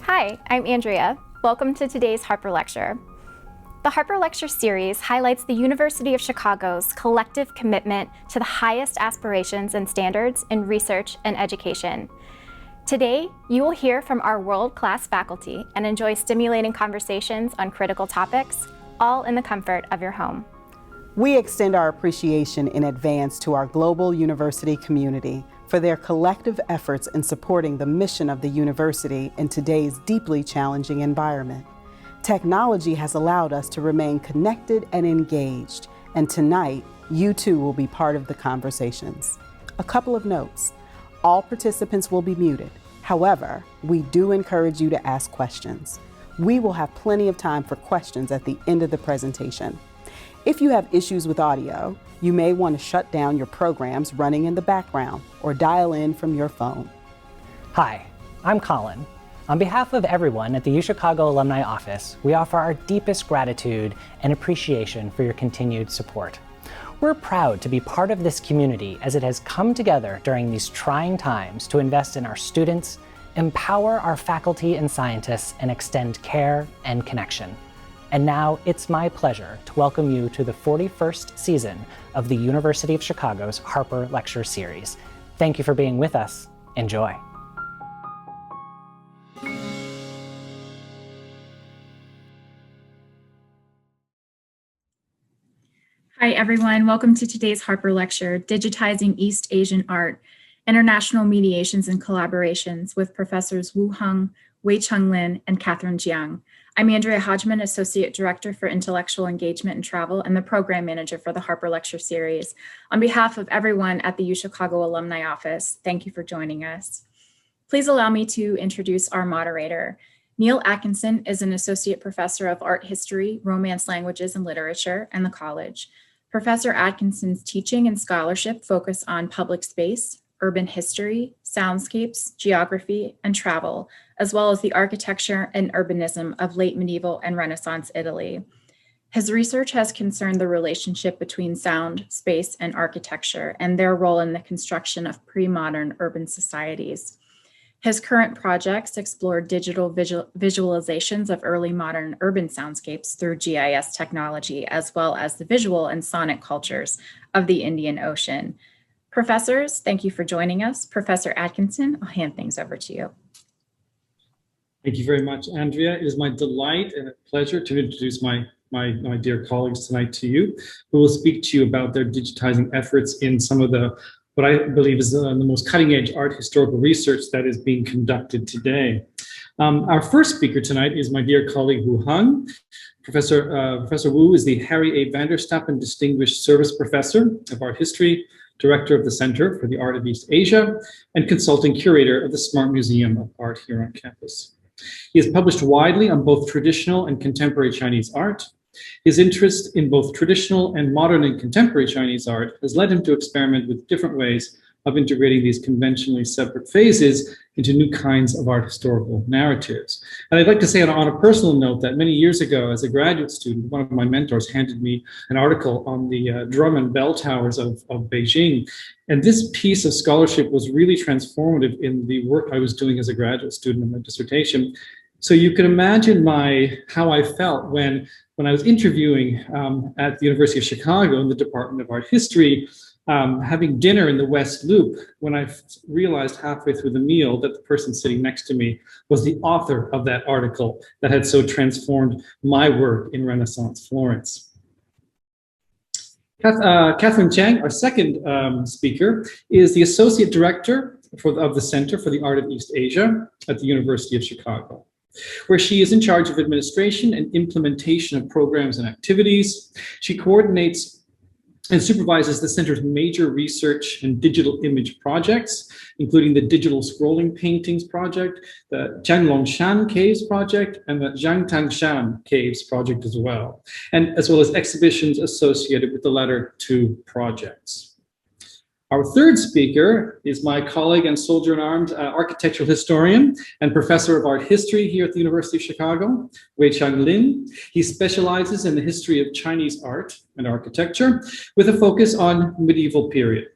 Hi, I'm Andrea. Welcome to today's Harper Lecture. The Harper Lecture series highlights the University of Chicago's collective commitment to the highest aspirations and standards in research and education. Today, you will hear from our world-class faculty and enjoy stimulating conversations on critical topics, all in the comfort of your home. We extend our appreciation in advance to our global university community for their collective efforts in supporting the mission of the university in today's deeply challenging environment. Technology has allowed us to remain connected and engaged, and tonight, you too will be part of the conversations. A couple of notes. All participants will be muted. However, we do encourage you to ask questions. We will have plenty of time for questions at the end of the presentation. If you have issues with audio, you may want to shut down your programs running in the background or dial in from your phone. Hi, I'm Colin. On behalf of everyone at the UChicago Alumni Office, we offer our deepest gratitude and appreciation for your continued support. We're proud to be part of this community as it has come together during these trying times to invest in our students, empower our faculty and scientists, and extend care and connection. And now it's my pleasure to welcome you to the 41st season of the University of Chicago's Harper Lecture Series. Thank you for being with us. Enjoy. Hi, everyone. Welcome to today's Harper Lecture, Digitizing East Asian Art, International Mediations and Collaborations with Professors Wu Heng, Wei-Cheng Lin, and Katherine Tsiang. I'm Andrea Hodgman, Associate Director for Intellectual Engagement and Travel and the Program Manager for the Harper Lecture Series. On behalf of everyone at the UChicago Alumni Office, thank you for joining us. Please allow me to introduce our moderator. Neil Atkinson is an Associate Professor of Art History, Romance Languages and Literature, and the College. Professor Atkinson's teaching and scholarship focus on public space, urban history, soundscapes, geography, and travel, as well as the architecture and urbanism of late medieval and Renaissance Italy. His research has concerned the relationship between sound, space, and architecture, and their role in the construction of pre-modern urban societies. His current projects explore digital visualizations of early modern urban soundscapes through GIS technology, as well as the visual and sonic cultures of the Indian Ocean. Professors, thank you for joining us. Professor Atkinson, I'll hand things over to you. Thank you very much, Andrea. It is my delight and a pleasure to introduce my dear colleagues tonight to you, who will speak to you about their digitizing efforts in some of what I believe is the most cutting-edge art historical research that is being conducted today. Our first speaker tonight is my dear colleague Wu Heng. Professor Wu is the Harry A. Vanderstappen Distinguished Service Professor of Art History, Director of the Center for the Art of East Asia, and Consulting Curator of the Smart Museum of Art here on campus. He has published widely on both traditional and contemporary Chinese art. His interest in both traditional and modern and contemporary Chinese art has led him to experiment with different ways of integrating these conventionally separate phases into new kinds of art historical narratives. And I'd like to say on a personal note that many years ago, as a graduate student, one of my mentors handed me an article on the drum and bell towers of Beijing. And this piece of scholarship was really transformative in the work I was doing as a graduate student in my dissertation. So you can imagine how I felt when I was interviewing at the University of Chicago in the Department of Art History, having dinner in the West Loop, when I realized halfway through the meal that the person sitting next to me was the author of that article that had so transformed my work in Renaissance Florence. Katherine Tsiang, our second speaker, is the Associate Director of the Center for the Art of East Asia at the University of Chicago, where she is in charge of administration and implementation of programs and activities. She coordinates and supervises the center's major research and digital image projects, including the Digital Scrolling Paintings Project, the Jianglongshan Caves Project, and the Zhangtangshan Caves Project as well as exhibitions associated with the latter two projects. Our third speaker is my colleague and soldier-in-arms architectural historian and professor of art history here at the University of Chicago, Wei-Cheng Lin. He specializes in the history of Chinese art and architecture with a focus on medieval period.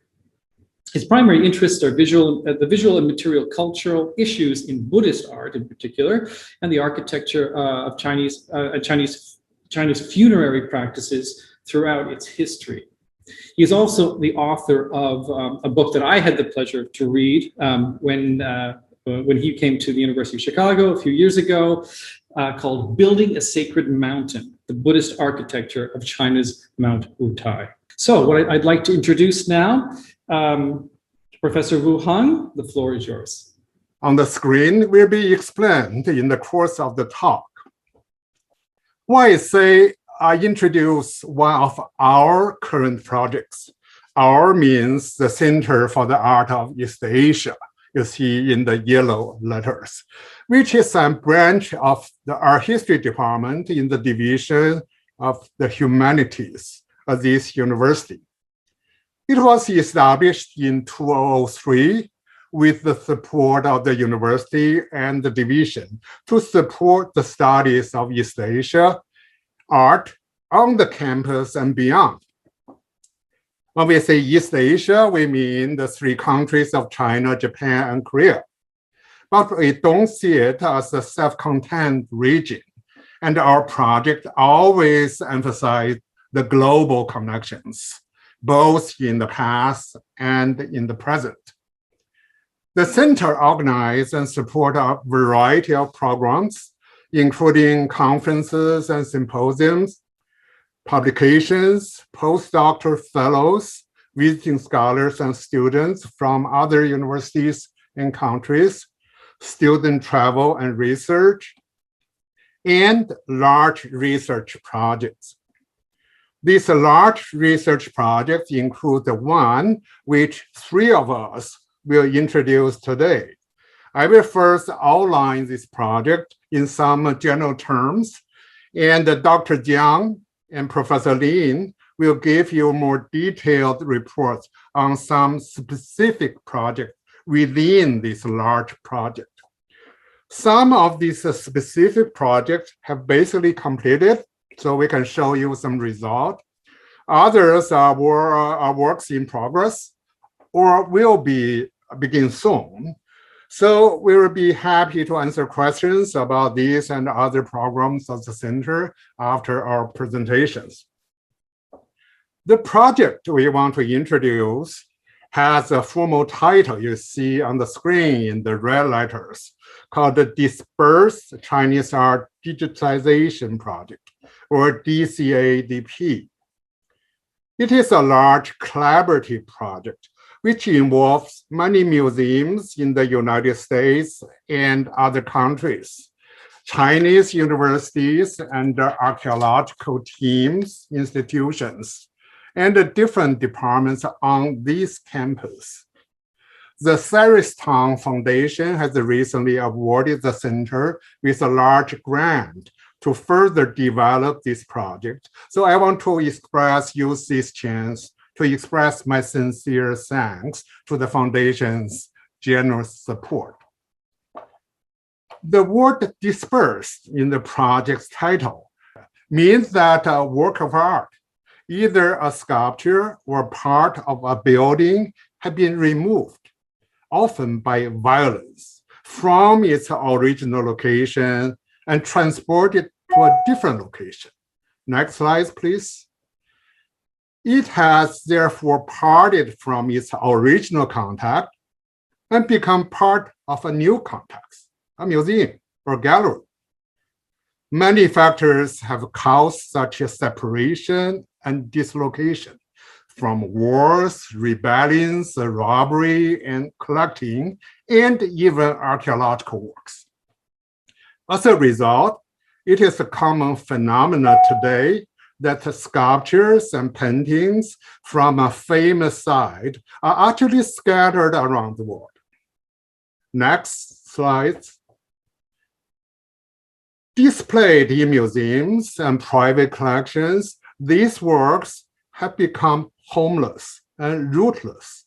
His primary interests are the visual and material cultural issues in Buddhist art in particular, and the architecture of Chinese funerary practices throughout its history. He is also the author of a book that I had the pleasure to read when he came to the University of Chicago a few years ago, called Building a Sacred Mountain, the Buddhist Architecture of China's Mount Wutai. So what I'd like to introduce now, Professor Wu Hung, the floor is yours. On the screen will be explained in the course of the talk. Why say I introduce one of our current projects. Our means the Center for the Art of East Asia, you see in the yellow letters, which is a branch of the Art History Department in the Division of the Humanities of this university. It was established in 2003 with the support of the university and the division to support the studies of East Asia art on the campus and beyond. When we say East Asia, we mean the three countries of China, Japan, and Korea. But we don't see it as a self-contained region. And our project always emphasized the global connections, both in the past and in the present. The center organizes and supports a variety of programs, including conferences and symposiums, publications, postdoctoral fellows, visiting scholars and students from other universities and countries, student travel and research, and large research projects. These large research projects include the one which three of us will introduce today. I will first outline this project in some general terms, and Dr. Tsiang and Professor Lin will give you more detailed reports on some specific projects within this large project. Some of these specific projects have basically completed, so we can show you some results. Others are works in progress or will begin soon. So we will be happy to answer questions about these and other programs of the center after our presentations. The project we want to introduce has a formal title you see on the screen in the red letters, called the Dispersed Chinese Art Digitization Project, or DCADP. It is a large collaborative project which involves many museums in the United States and other countries, Chinese universities and archaeological teams, institutions, and the different departments on this campus. The Cyrus Tang Foundation has recently awarded the center with a large grant to further develop this project. So I want to use this chance to express my sincere thanks to the foundation's generous support. The word dispersed in the project's title means that a work of art, either a sculpture or part of a building, have been removed, often by violence, from its original location and transported to a different location. Next slide, please. It has therefore parted from its original context and become part of a new context, a museum or gallery. Many factors have caused such a separation and dislocation, from wars, rebellions, robbery, and collecting, and even archaeological works. As a result, it is a common phenomenon today that sculptures and paintings from a famous site are actually scattered around the world. Next slide. Displayed in museums and private collections, these works have become homeless and rootless.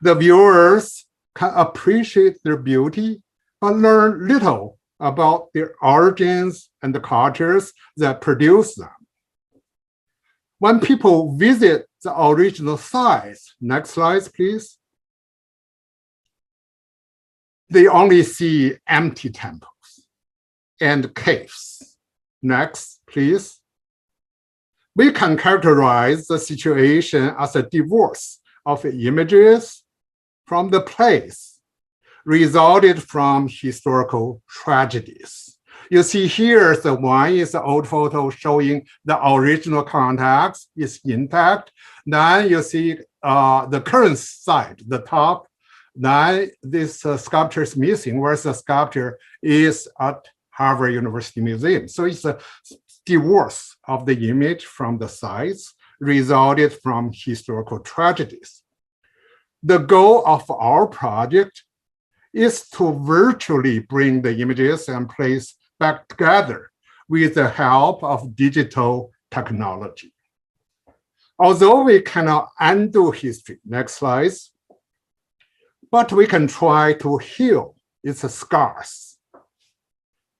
The viewers can appreciate their beauty, but learn little about their origins and the cultures that produce them. When people visit the original sites, next slide, please, they only see empty temples and caves. Next, please. We can characterize the situation as a divorce of images from the place resulted from historical tragedies. You see here, the one is an old photo showing the original context is intact. Then you see the current site, the top. Then this sculpture is missing, whereas the sculpture is at Harvard University Museum. So it's a divorce of the image from the sites resulted from historical tragedies. The goal of our project is to virtually bring the images and place back together with the help of digital technology. Although we cannot undo history, next slide, but we can try to heal its scars.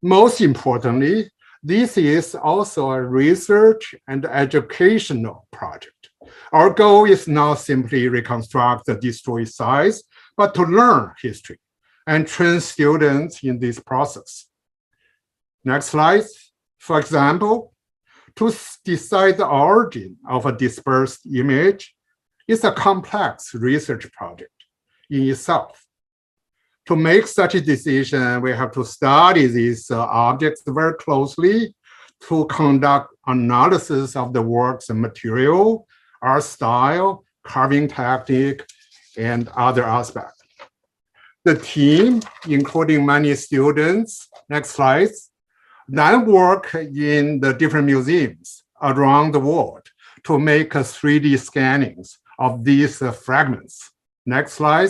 Most importantly, this is also a research and educational project. Our goal is not simply reconstruct the destroyed sites, but to learn history and train students in this process. Next slide. For example, to decide the origin of a dispersed image is a complex research project in itself. To make such a decision, we have to study these objects very closely, to conduct analysis of the work's material, art style, carving technique, and other aspects. The team, including many students, next slide, then work in the different museums around the world to make 3D scannings of these fragments. Next slide.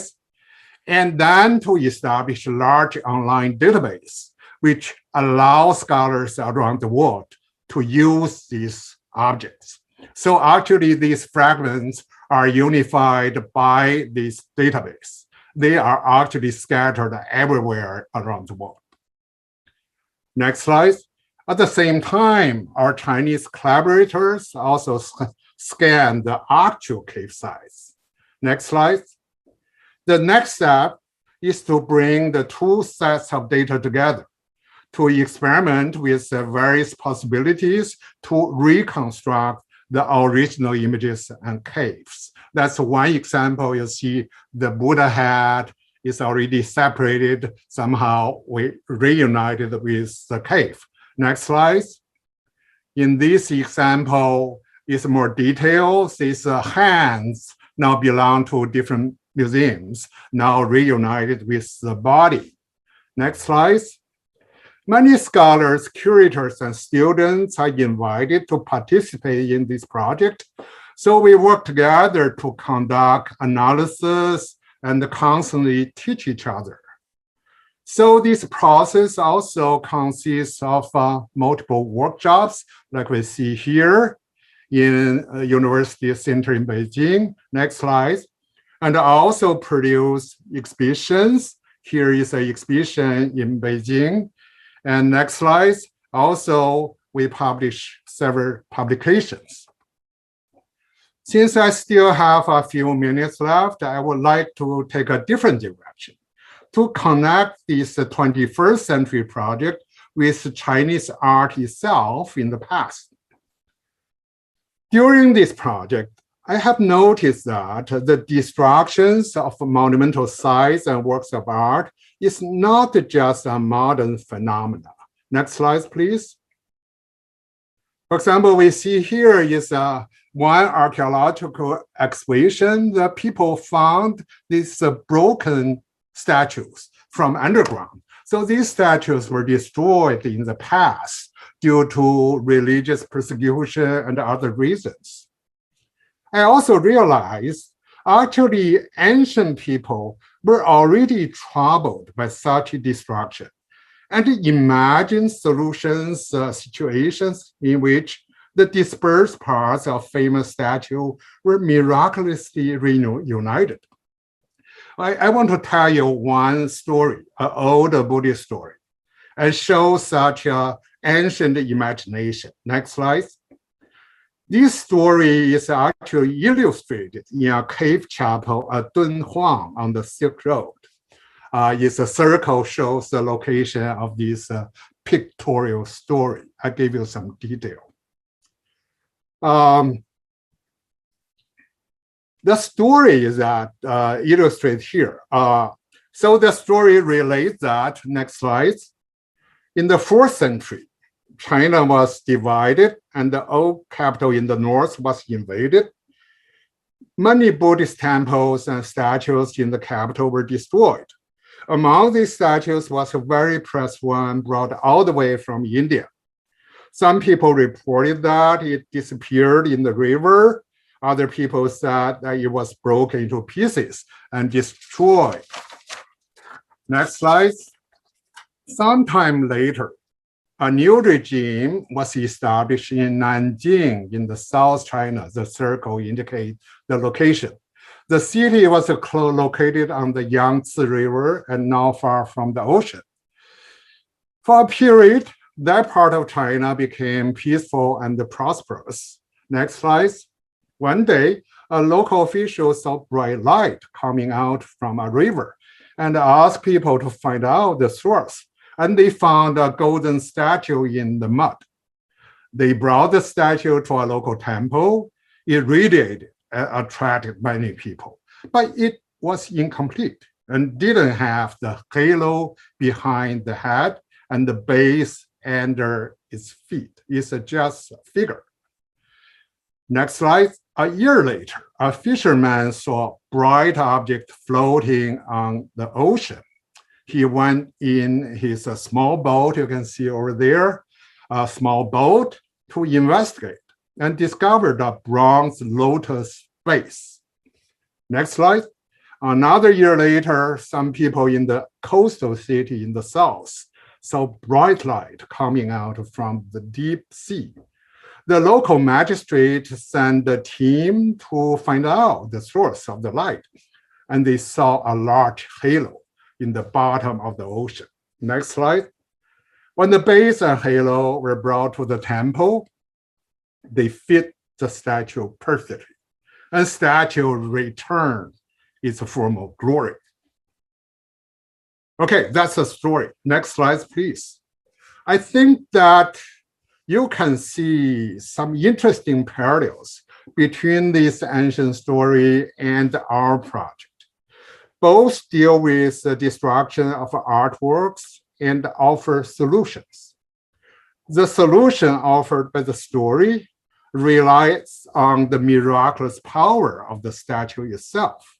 And then to establish a large online database, which allows scholars around the world to use these objects. So actually, these fragments are unified by this database. They are actually scattered everywhere around the world. Next slide. At the same time, our Chinese collaborators also scan the actual cave sites. Next slide. The next step is to bring the two sets of data together to experiment with the various possibilities to reconstruct the original images and caves. That's one example. You see the Buddha head is already separated. Somehow we reunited with the cave. Next slide. In this example, is more details. These hands now belong to different museums, now reunited with the body. Next slide. Many scholars, curators, and students are invited to participate in this project. So we work together to conduct analysis and constantly teach each other. So this process also consists of multiple workshops, like we see here in University Center in Beijing. Next slide. And also produce exhibitions. Here is an exhibition in Beijing. And next slide. Also, we publish several publications. Since I still have a few minutes left, I would like to take a different direction to connect this 21st century project with Chinese art itself in the past. During this project, I have noticed that the destructions of monumental sites and works of art is not just a modern phenomenon. Next slide, please. For example, we see here is one archaeological excavation that people found these broken statues from underground. So these statues were destroyed in the past due to religious persecution and other reasons. I also realized actually ancient people were already troubled by such destruction and imagined solutions, situations in which the dispersed parts of famous statue were miraculously reunited. I want to tell you one story, an old Buddhist story, and show such an ancient imagination. Next slide. This story is actually illustrated in a cave chapel at Dunhuang on the Silk Road. is a circle shows the location of this pictorial story. I gave you some detail. The story is that illustrated here. So the story relates that, next slide. In the 4th century, China was divided and the old capital in the north was invaded. Many Buddhist temples and statues in the capital were destroyed. Among these statues was a very precious one brought all the way from India. Some people reported that it disappeared in the river. Other people said that it was broken into pieces and destroyed. Next slide. Sometime later, a new regime was established in Nanjing in the South China. The circle indicates the location. The city was located on the Yangtze River and not far from the ocean. For a period, that part of China became peaceful and prosperous. Next slide. One day, a local official saw bright light coming out from a river and asked people to find out the source. And they found a golden statue in the mud. They brought the statue to a local temple. It radiated, attracted many people, but it was incomplete and didn't have the halo behind the head and the base under its feet. It's just a figure. Next slide. A year later, a fisherman saw a bright object floating on the ocean. He went in his small boat, you can see over there, a small boat, to investigate and discovered a bronze lotus vase. Next slide. Another year later, some people in the coastal city in the south saw bright light coming out from the deep sea. The local magistrate sent a team to find out the source of the light, and they saw a large halo in the bottom of the ocean. Next slide. When the base and halo were brought to the temple, they fit the statue perfectly, and statue returned its former glory. Okay, that's the story. Next slide, please. I think that you can see some interesting parallels between this ancient story and our project. Both deal with the destruction of artworks and offer solutions. The solution offered by the story relies on the miraculous power of the statue itself.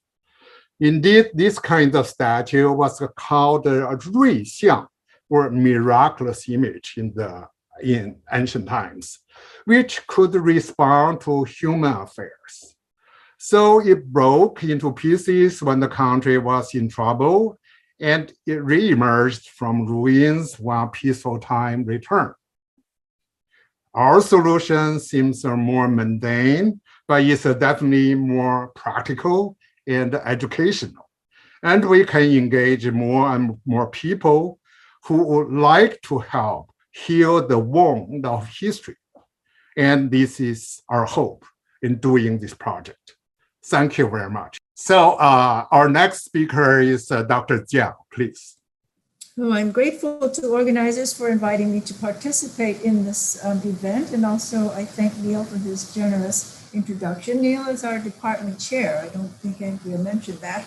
Indeed, this kind of statue was called a 瑞相, or miraculous image in ancient times, which could respond to human affairs. So it broke into pieces when the country was in trouble, and it re-emerged from ruins when peaceful time returned. Our solution seems more mundane, but it's definitely more practical and educational. And we can engage more and more people who would like to help heal the wound of history. And this is our hope in doing this project. Thank you very much. So our next speaker is Dr. Tsiang, please. Well, I'm grateful to organizers for inviting me to participate in this event. And also I thank Neil for his generous introduction. Neil is our department chair. I don't think Andrea mentioned that.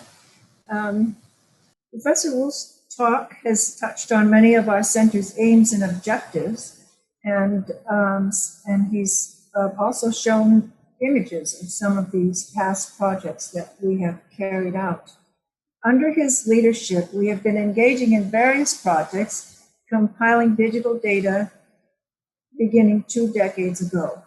Professor Wu's talk has touched on many of our center's aims and objectives. And he's also shown images of some of these past projects that we have carried out. Under his leadership, we have been engaging in various projects, compiling digital data beginning 2 decades ago.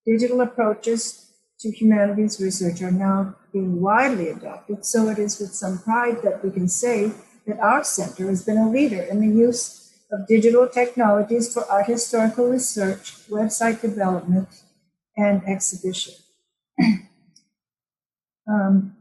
Digital approaches to humanities research are now being widely adopted, so it is with some pride that we can say that our center has been a leader in the use of digital technologies for art historical research, website development, and exhibition.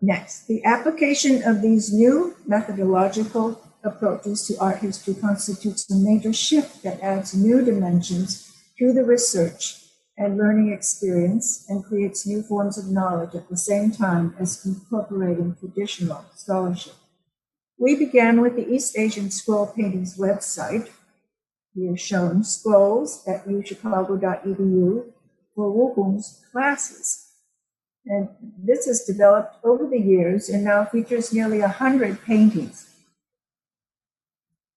Next, the application of these new methodological approaches to art history constitutes a major shift that adds new dimensions to the research and learning experience and creates new forms of knowledge at the same time as incorporating traditional scholarship. We began with the East Asian Scroll Paintings website. Here shown scrolls at uchicago.edu for Wu Hong's classes. And this has developed over the years and now features nearly 100 paintings.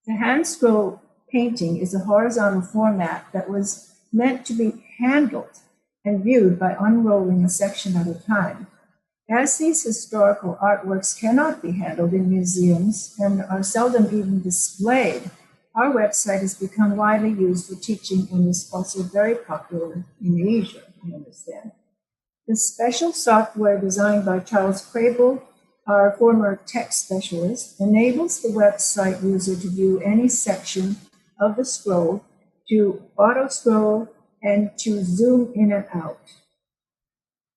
The hand scroll painting is a horizontal format that was meant to be handled and viewed by unrolling a section at a time. As these historical artworks cannot be handled in museums and are seldom even displayed, our website has become widely used for teaching and is also very popular in Asia, I understand. The special software designed by Charles Crable, our former tech specialist, enables the website user to view any section of the scroll, to auto-scroll, and to zoom in and out,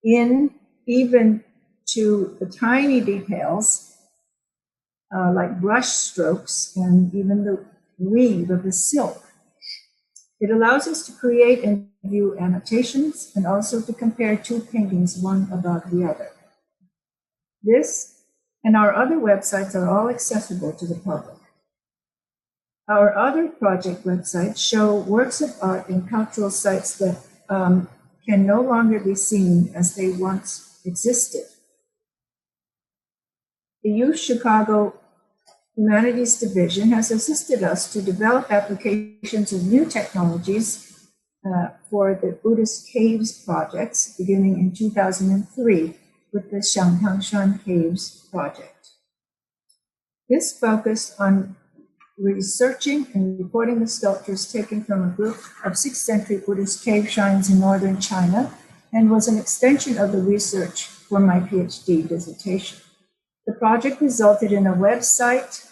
even to the tiny details like brush strokes and even the weave of the silk. It allows us to create and view annotations and also to compare two paintings one above the other. This and our other websites are all accessible to the public. Our other project websites show works of art and cultural sites that can no longer be seen as they once existed. The UChicago Humanities Division has assisted us to develop applications of new technologies for the Buddhist Caves projects beginning in 2003 with the Xiangtangshan Caves project. This focused on researching and reporting the sculptures taken from a group of 6th century Buddhist cave shrines in northern China and was an extension of the research for my PhD dissertation. The project resulted in a website,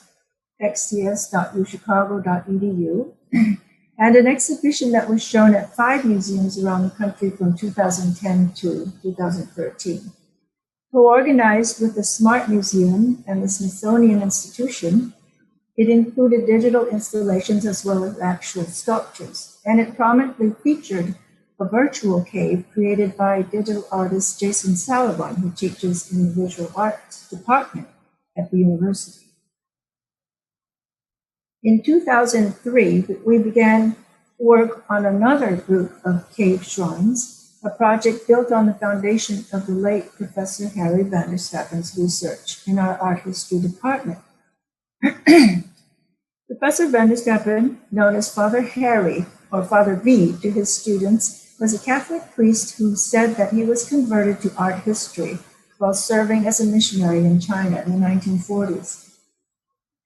xts.uchicago.edu, and an exhibition that was shown at 5 museums around the country from 2010 to 2013. Co-organized with the Smart Museum and the Smithsonian Institution, it included digital installations as well as actual sculptures, and it prominently featured a virtual cave created by digital artist Jason Salavan, who teaches in the visual arts department at the university. In 2003, we began work on another group of cave shrines, a project built on the foundation of the late Professor Harry van der Stappen's research in our art history department. Professor van der Stappen, known as Father Harry or Father V to his students, was a Catholic priest who said that he was converted to art history while serving as a missionary in China in the 1940s.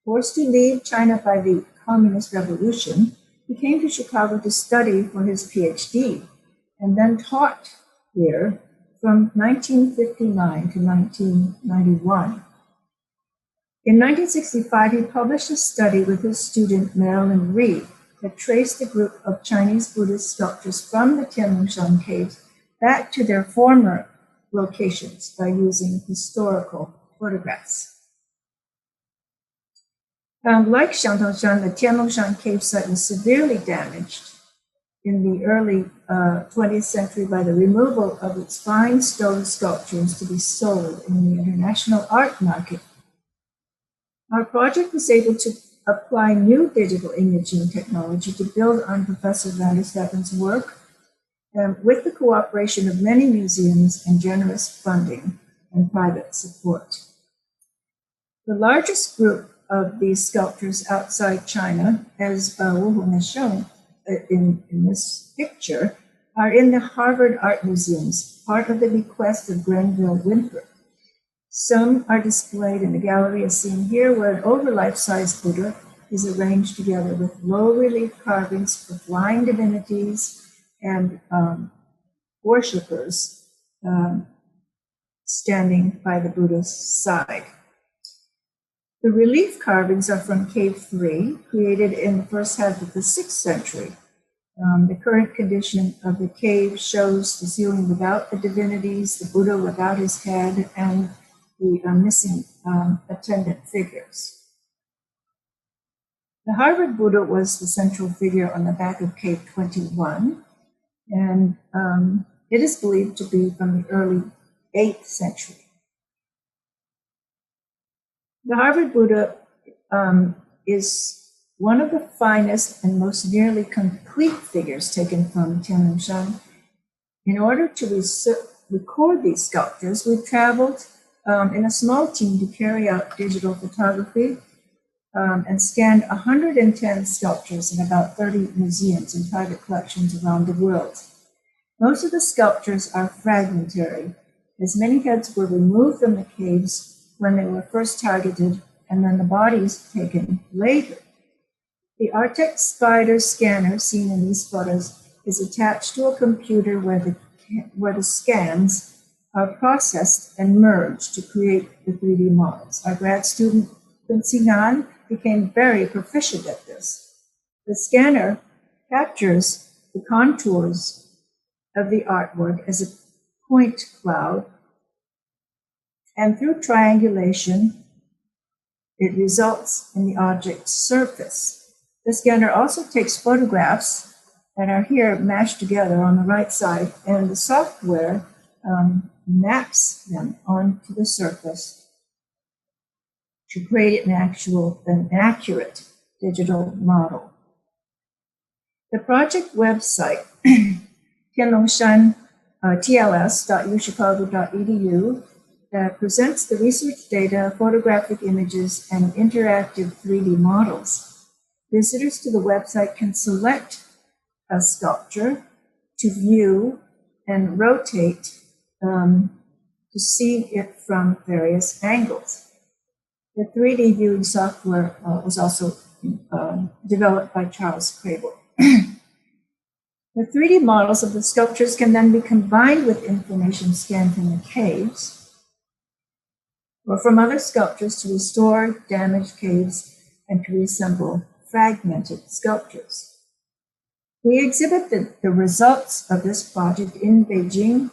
Forced to leave China by the Communist Revolution, he came to Chicago to study for his PhD and then taught here from 1959 to 1991. In 1965, he published a study with his student Marilyn Reed that traced a group of Chinese Buddhist sculptures from the Tianlongshan caves back to their former locations by using historical photographs. Like Xiangtangshan, the Tianlongshan cave site was severely damaged in the early 20th century by the removal of its fine stone sculptures to be sold in the international art market. Our project was able to apply new digital imaging technology to build on Professor van der Stappen's work with the cooperation of many museums and generous funding and private support. The largest group of these sculptures outside China, as Wu Hong has shown in this picture, are in the Harvard Art Museums, part of the bequest of Grenville Winthrop. Some are displayed in the gallery as seen here, where an over-life-size Buddha is arranged together with low-relief carvings of flying divinities and worshippers standing by the Buddha's side. The relief carvings are from Cave 3, created in the first half of the 6th century. The current condition of the cave shows the ceiling without the divinities, the Buddha without his head, and the missing attendant figures. The Harvard Buddha was the central figure on the back of Cave 21, and it is believed to be from the early 8th century. The Harvard Buddha is one of the finest and most nearly complete figures taken from Tianlongshan. In order to record these sculptures, we traveled in a small team to carry out digital photography and scanned 110 sculptures in about 30 museums and private collections around the world. Most of the sculptures are fragmentary, as many heads were removed from the caves when they were first targeted and then the bodies taken later. The Artex Spider scanner seen in these photos is attached to a computer where the scans are processed and merged to create the 3D models. Our grad student, Katherine Tsiang, became very proficient at this. The scanner captures the contours of the artwork as a point cloud, and through triangulation, it results in the object's surface. The scanner also takes photographs that are here mashed together on the right side, and the software maps them onto the surface to create an accurate digital model. The project website, Tianlongshan tls.uchicago.edu, presents the research data, photographic images, and interactive 3D models. Visitors to the website can select a sculpture to view and rotate to see it from various angles. The 3D viewing software was also developed by Charles Crable. The 3D models of the sculptures can then be combined with information scanned from the caves or from other sculptures to restore damaged caves and to reassemble fragmented sculptures. We exhibited the results of this project in Beijing,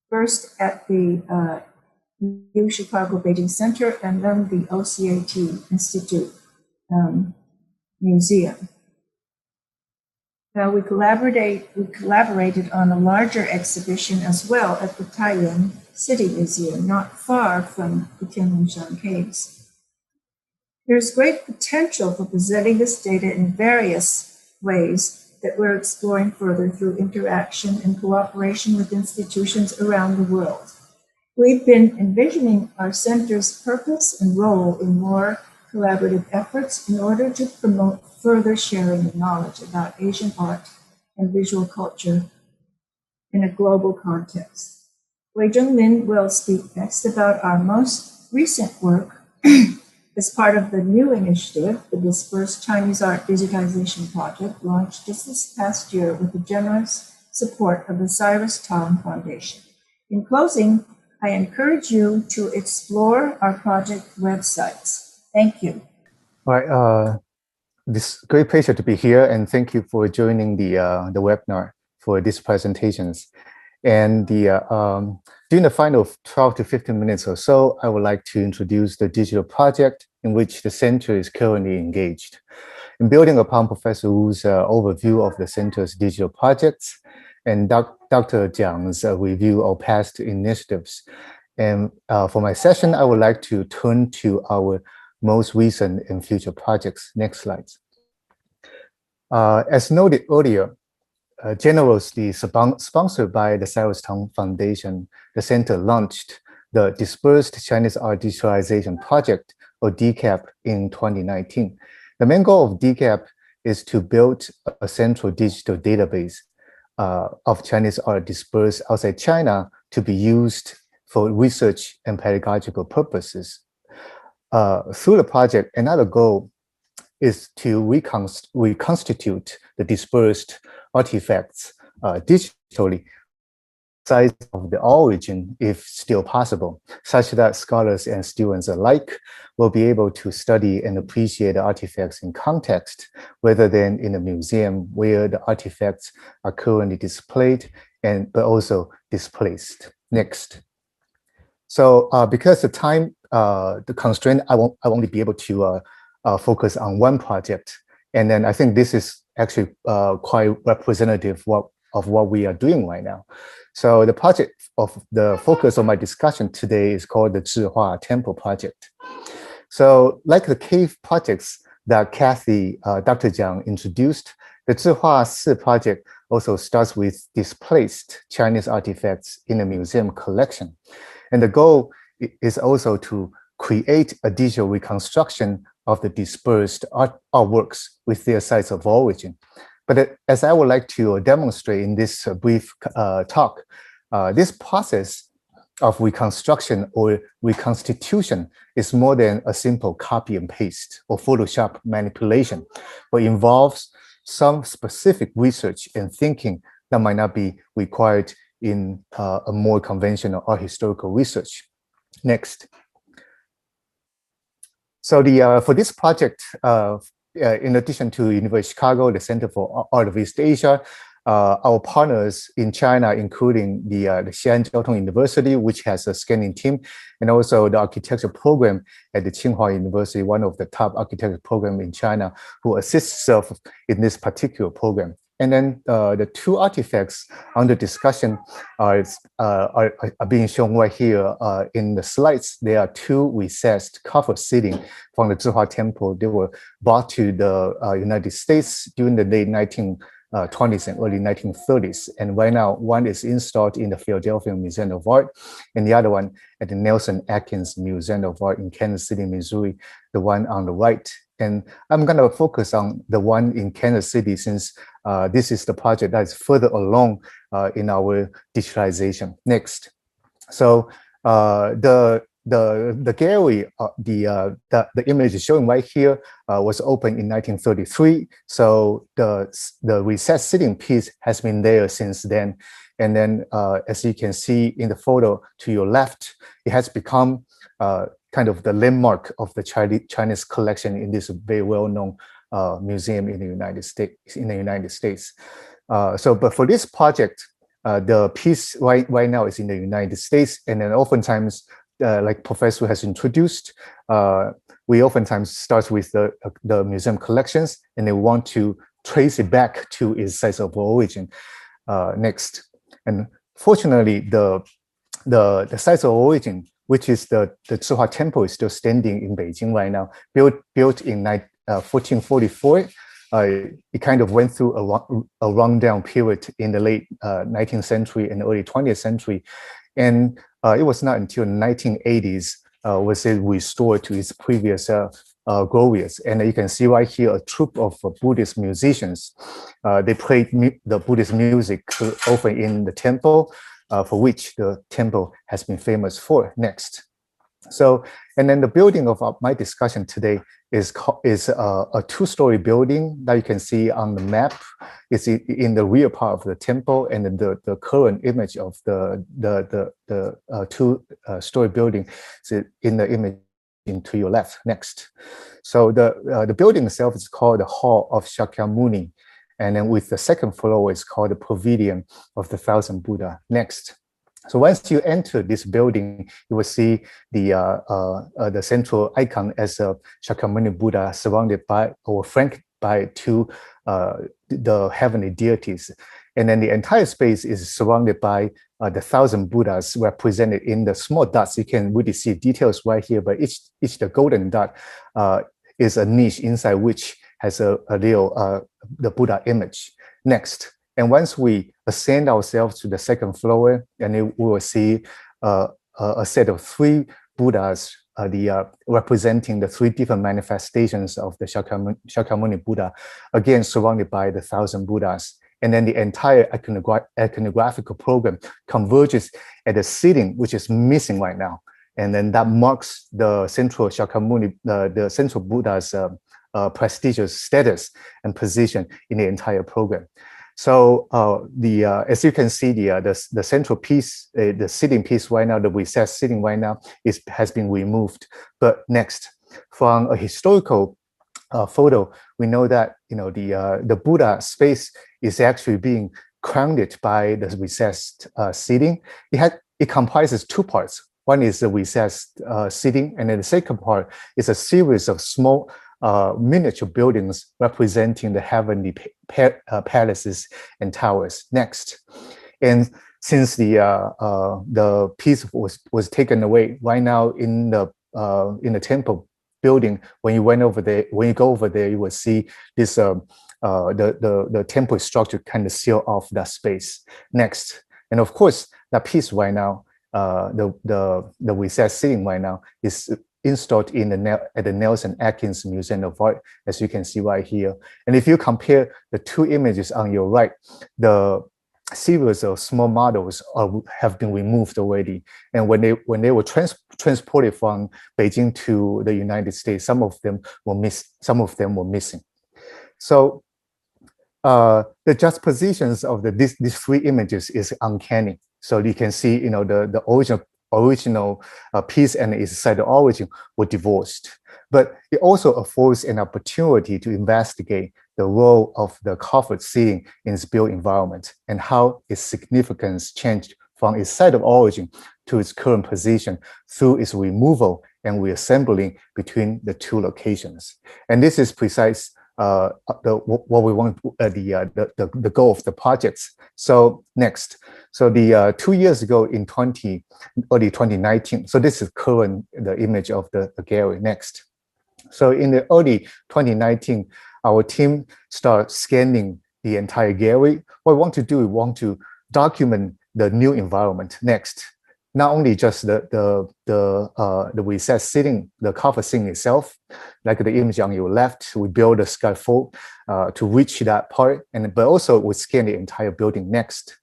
first at the New Chicago Beijing Center and then the OCAT Institute Museum. Now we collaborated on a larger exhibition as well at the Taiyuan City Museum, not far from the Tianlongshan Caves. There's great potential for presenting this data in various ways that we're exploring further through interaction and cooperation with institutions around the world. We've been envisioning our center's purpose and role in more collaborative efforts in order to promote further sharing of knowledge about Asian art and visual culture in a global context. Wei-Cheng Lin will speak next about our most recent work as part of the new initiative, the Dispersed Chinese Art Digitization Project, launched just this past year with the generous support of the Cyrus Tong Foundation. In closing, I encourage you to explore our project websites. Thank you. All right, it's a great pleasure to be here, and thank you for joining the webinar for these presentations. And during the final 12 to 15 minutes or so, I would like to introduce the digital project in which the center is currently engaged. In building upon Professor Wu's overview of the center's digital projects and Dr. Jiang's review of past initiatives, and for my session, I would like to turn to our most recent and future projects. Next slides. As noted earlier, generously sponsored by the Cyrus Tong Foundation, the center launched the Dispersed Chinese Art Digitalization Project, or DCAP, in 2019. The main goal of DCAP is to build a central digital database of Chinese art dispersed outside China to be used for research and pedagogical purposes. Through the project, another goal is to reconstitute the dispersed artifacts digitally, size of the origin, if still possible, such that scholars and students alike will be able to study and appreciate the artifacts in context, rather than in a museum where the artifacts are currently displayed but also displaced. Next. So because the time, the constraint, I won't only be able to focus on one project. And then I think this is actually quite representative of what we are doing right now. So the project of the focus of my discussion today is called the Zhihua Temple project. So like the cave projects that Dr. Tsiang introduced, the Zhihua project also starts with displaced Chinese artifacts in a museum collection. And the goal is also to create a digital reconstruction of the dispersed artworks with their sites of origin. But as I would like to demonstrate in this brief talk, this process of reconstruction or reconstitution is more than a simple copy and paste or Photoshop manipulation, but involves some specific research and thinking that might not be required in a more conventional art historical research. Next. So for this project, in addition to University of Chicago, the Center for Art of East Asia, our partners in China, including the Xi'an Jiaotong University, which has a scanning team, and also the architecture program at the Tsinghua University, one of the top architecture program in China, who assists us in this particular program. And then the two artifacts under discussion are being shown right here in the slides. There are two recessed cover seating from the Zhihua Temple. They were brought to the United States during the late 1920s and early 1930s. And right now, one is installed in the Philadelphia Museum of Art, and the other one at the Nelson Atkins Museum of Art in Kansas City, Missouri, the one on the right. And I'm going to focus on the one in Kansas City since this is the project that is further along in our digitalization. Next. So the gallery, the image showing right here was opened in 1933. So the recessed sitting piece has been there since then. And then as you can see in the photo to your left, it has become kind of the landmark of the Chinese collection in this very well-known museum in the United States. But for this project, the piece right now is in the United States, and then oftentimes, like Professor has introduced, we oftentimes start with the museum collections, and they want to trace it back to its site of origin. Next, and fortunately, the site of origin, which is the Zhihua Temple, is still standing in Beijing right now, built in 1444. It kind of went through a rundown period in the late 19th century and early 20th century. And it was not until the 1980s was it restored to its previous glories. And you can see right here a troupe of Buddhist musicians. They played the Buddhist music over in the temple, for which the temple has been famous for. Next. So, and then the building of my discussion today is a two-story building that you can see on the map. It's in the rear part of the temple, and then the current image of the two-story building is in the image to your left. Next. So the building itself is called the Hall of Shakyamuni. And then with the second floor, it's called the Pavilion of the Thousand Buddha. Next. So once you enter this building, you will see the central icon as a Shakyamuni Buddha surrounded by or flanked by two the heavenly deities. And then the entire space is surrounded by the thousand Buddhas represented in the small dots. You can really see details right here, but each the golden dot is a niche inside which has a real the Buddha image. Next, and once we ascend ourselves to the second floor, and we will see a set of three Buddhas, representing the three different manifestations of the Shakyamuni Buddha, again surrounded by the thousand Buddhas. And then the entire iconographical program converges at the seating, which is missing right now. And then that marks the central Shakyamuni, the central Buddha's prestigious status and position in the entire program. So as you can see, the central piece, the seating piece right now, the recessed seating right now has been removed. But next, from a historical photo, we know that the Buddha space is actually being crowned by the recessed seating. It comprises two parts. One is the recessed seating, and then the second part is a series of small miniature buildings representing the heavenly palaces and towers. Next, and since the piece was taken away, right now in the temple, building, when you go over there, you will see this the temple structure kind of seal off that space. Next, and of course, that piece right now, the recess sitting right now is installed in at the Nelson Atkins Museum of Art, as you can see right here. And if you compare the two images on your right, the series of small models have been removed already. And when they were transported from Beijing to the United States, some of them were missing. So the juxtapositions of these three images is uncanny. So you can see, the original piece and its site of origin were divorced. But it also affords an opportunity to investigate the role of the covered seating in its built environment and how its significance changed from its site of origin to its current position through its removal and reassembling between the two locations. And this is precise what we want, the goal of the projects. So next, so the 2 years ago in early 2019, so this is the image of the gallery. Next, so in the early 2019, our team started scanning the entire gallery. What we want to do, we want to document the new environment. Next, not only just the recess sitting, the cover seating itself, like the image on your left, we build a scaffold to reach that part, but also we scan the entire building. Next,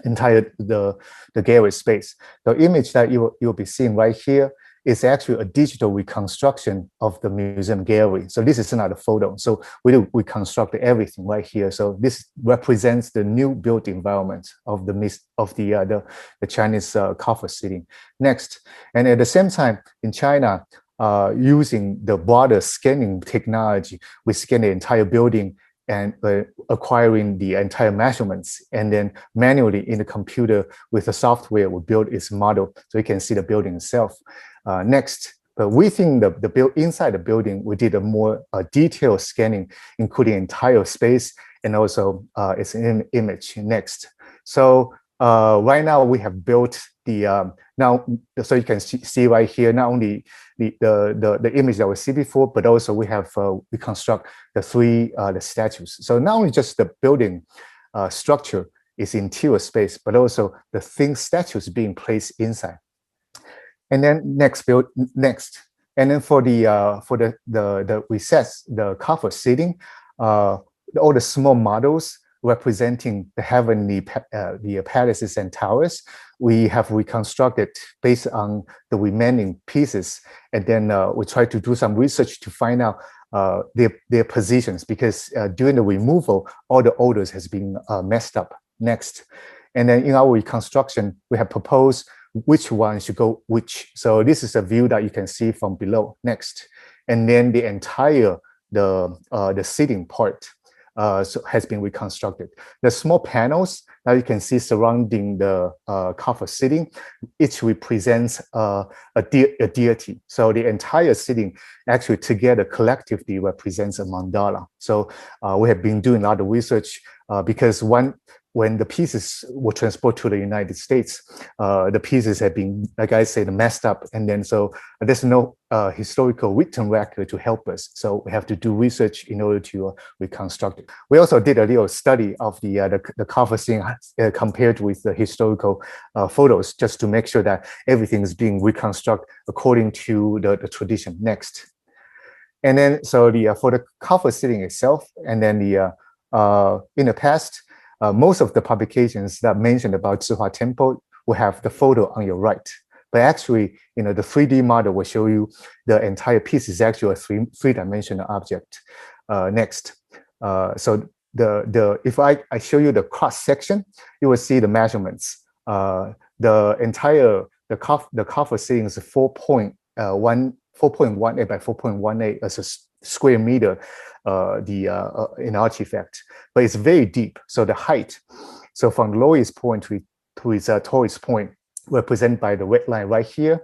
the gallery space. The image that you'll be seeing right here is actually a digital reconstruction of the museum gallery. So this is not a photo. So we reconstruct everything right here. So this represents the new built environment of the Chinese cover seating. Next, and at the same time in China, using the broader scanning technology, we scan the entire building and acquiring the entire measurements, and then manually in the computer with the software, we build its model so you can see the building itself. Next, but within inside the building, we did a more detailed scanning, including entire space and also its image. Next, so right now we have built so you can see right here not only the image that we see before, but also we have reconstruct the statues. So not only just the building structure is interior space, but also the thin statues being placed inside. And then next, and then for the recess, the cover seating, all the small models representing the heavenly palaces and towers, we have reconstructed based on the remaining pieces, and then we try to do some research to find out their positions, because during the removal, all the orders has been messed up. Next, and then in our reconstruction, we have proposed which one should go which. So this is a view that you can see from below. Next, and then the entire the seating part has been reconstructed. The small panels that you can see surrounding the cover seating, each represents a deity. So the entire seating actually together collectively represents a mandala. So we have been doing a lot of research because when the pieces were transported to the United States, the pieces have been, like I said, messed up. And then so there's no historical written record to help us. So we have to do research in order to reconstruct it. We also did a little study of the cover seating compared with the historical photos, just to make sure that everything is being reconstructed according to the tradition. Next. And then so for the cover seating itself, and then in the past, most of the publications that mentioned about Zhihua Temple will have the photo on your right. But actually, the 3D model will show you the entire piece is actually a three-dimensional object. Next, so if I show you the cross section, you will see the measurements. The entire cover seating is 4.18 by 4.18 as a square meter in artifact, but it's very deep. So the height, so from the lowest point to its tallest point, represented by the red line right here,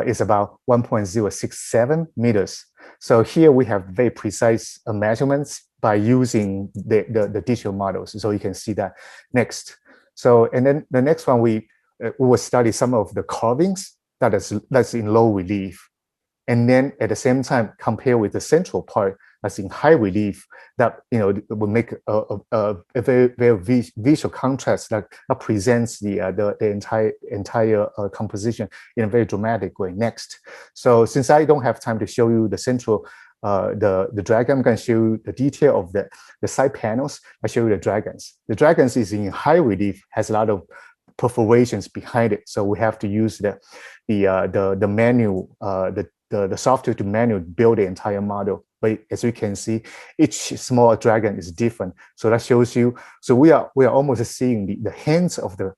is about 1.067 meters. So here we have very precise measurements by using the digital models. So you can see that. Next, so and then the next one we will study some of the carvings that's in low relief. and then at the same time compare with the central part as in high relief, that will make a very very visual contrast that presents the entire composition in a very dramatic way. Next, so since I don't have time to show you the central the dragon, I'm going to show you the detail of the side panels. I show you the dragons. The dragons is in high relief, has a lot of perforations behind it, so we have to use the manual the software to manually build the entire model. But as you can see, each small dragon is different. So that shows you. So we are almost seeing the hands of the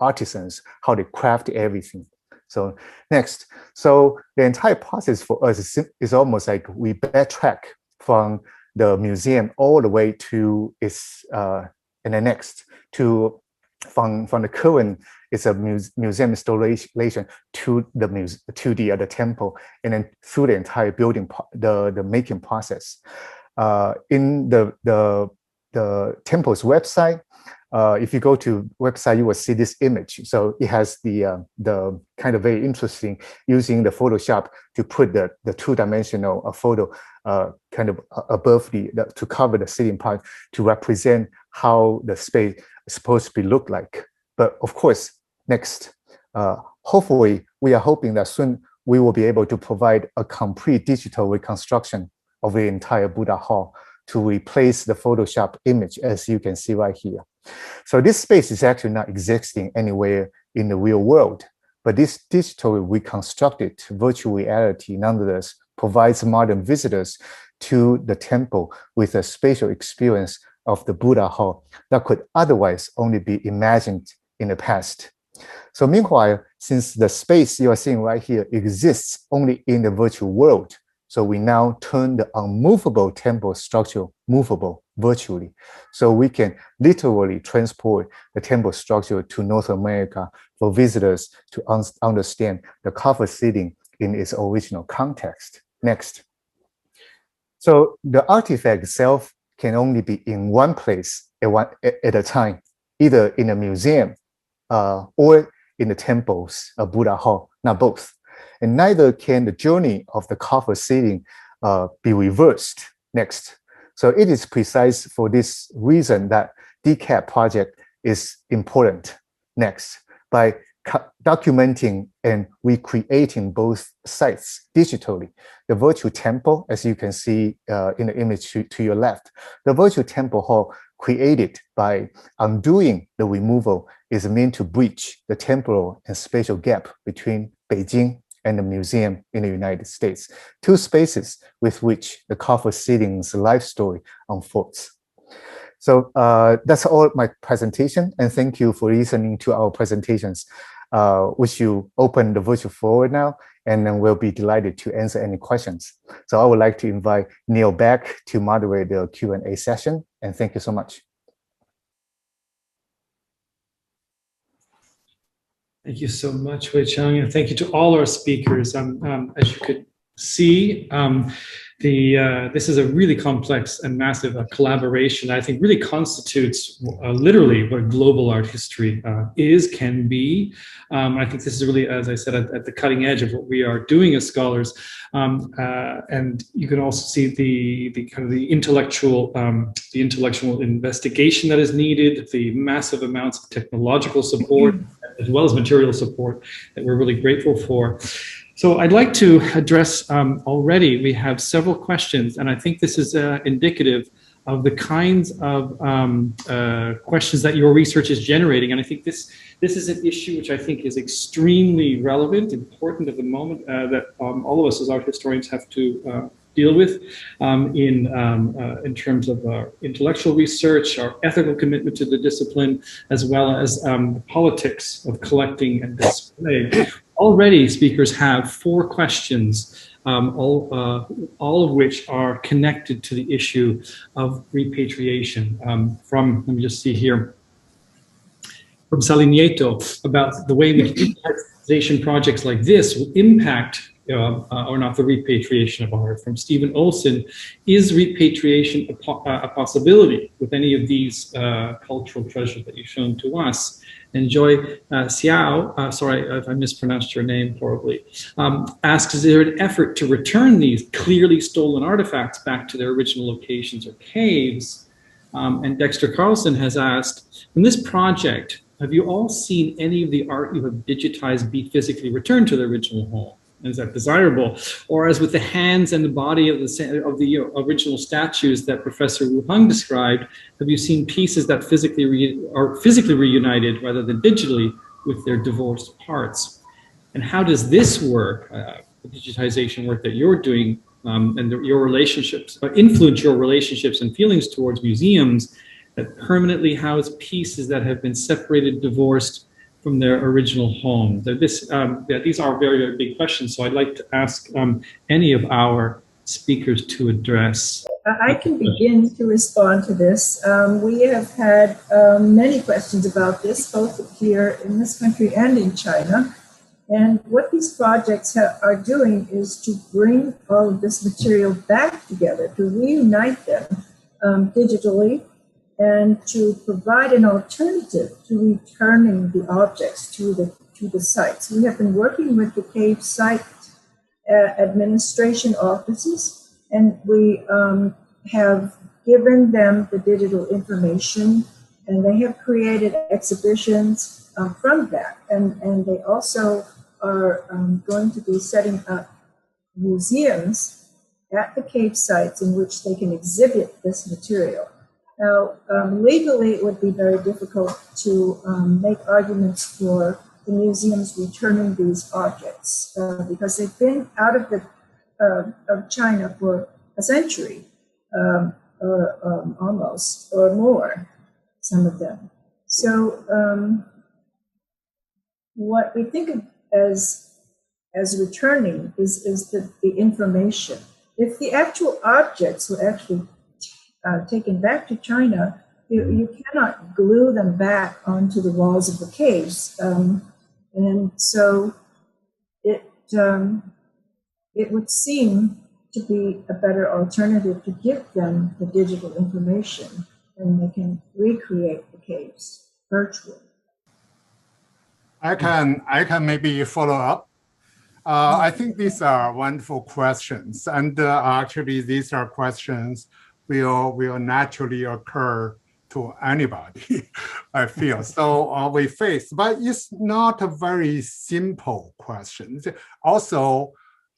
artisans, how they craft everything. So next, so the entire process for us is almost like we backtrack from the museum all the way to its and then next to from the current, it's a museum installation to the temple, and then through the entire building, the making process. In the temple's website, if you go to website, you will see this image. So it has the kind of very interesting using the Photoshop to put the two-dimensional photo kind of above to cover the sitting part to represent how the space is supposed to be look like. But of course, next, hopefully, we are hoping that soon we will be able to provide a complete digital reconstruction of the entire Buddha Hall to replace the Photoshop image, as you can see right here. So this space is actually not existing anywhere in the real world, but this digitally reconstructed virtual reality nonetheless provides modern visitors to the temple with a spatial experience of the Buddha Hall that could otherwise only be imagined in the past. So meanwhile, since the space you are seeing right here exists only in the virtual world, so we now turn the unmovable temple structure movable virtually. So we can literally transport the temple structure to North America for visitors to understand the cover seating in its original context. Next. So the artifact itself can only be in one place at a time, either in a museum or in the temple's Buddha Hall, not both. And neither can the journey of the cover seating be reversed. Next. So it is precise for this reason that DCADP project is important. Next, by documenting and recreating both sites digitally. The virtual temple, as you can see in the image to your left, the virtual temple hall created by undoing the removal is meant to bridge the temporal and spatial gap between Beijing and the museum in the United States, two spaces with which the cover seating's life story unfolds. So that's all my presentation, and thank you for listening to our presentations. Wish you open the virtual forward now, and then we'll be delighted to answer any questions. So I would like to invite Neil back to moderate the Q&A session, and thank you so much. Thank you so much, Wei-Cheng, and thank you to all our speakers. As you could see, this is a really complex and massive collaboration that I think really constitutes literally what global art history can be. I think this is really, as I said, at the cutting edge of what we are doing as scholars. And you can also see the kind of the intellectual investigation that is needed, the massive amounts of technological support, as well as material support that we're really grateful for. So I'd like to address already, we have several questions, and I think this is indicative of the kinds of questions that your research is generating. And I think this is an issue which I think is extremely relevant, important at the moment that all of us as art historians have to deal with in terms of our intellectual research, our ethical commitment to the discipline, as well as the politics of collecting and display. Already, speakers have 4 questions, all of which are connected to the issue of repatriation. Let me just see here, from Sally Nieto, about the way in which digitization projects like this will impact or not the repatriation of art. From Stephen Olson, is repatriation a possibility with any of these cultural treasures that you've shown to us? And Joy Xiao, sorry if I mispronounced your name horribly, asks, is there an effort to return these clearly stolen artifacts back to their original locations or caves? And Dexter Carlson has asked, in this project, have you all seen any of the art you have digitized be physically returned to their original home? Is that desirable? Or as with the hands and the body of the original statues that Professor Wu Hung described, have you seen pieces that are physically reunited rather than digitally with their divorced parts? And how does this work, the digitization work that you're doing, and your relationships, influence your relationships and feelings towards museums that permanently house pieces that have been separated, divorced from their original home? These are very, very big questions, so I'd like to ask any of our speakers to address. I can begin to respond to this. We have had many questions about this, both here in this country and in China. And what these projects are doing is to bring all of this material back together, to reunite them digitally, and to provide an alternative to returning the objects to the sites. We have been working with the cave site administration offices, and we have given them the digital information, and they have created exhibitions from that. And they also are going to be setting up museums at the cave sites in which they can exhibit this material. Now, legally, it would be very difficult to make arguments for the museums returning these objects because they've been out of China for a century, or almost, or more, some of them. So, what we think of as returning is the information. If the actual objects were actually taken back to China, you cannot glue them back onto the walls of the caves, and so it would seem to be a better alternative to give them the digital information, and they can recreate the caves virtually. I can maybe follow up. I think these are wonderful questions, and actually these are questions will naturally occur to anybody, I feel. So we face, but it's not a very simple question. Also,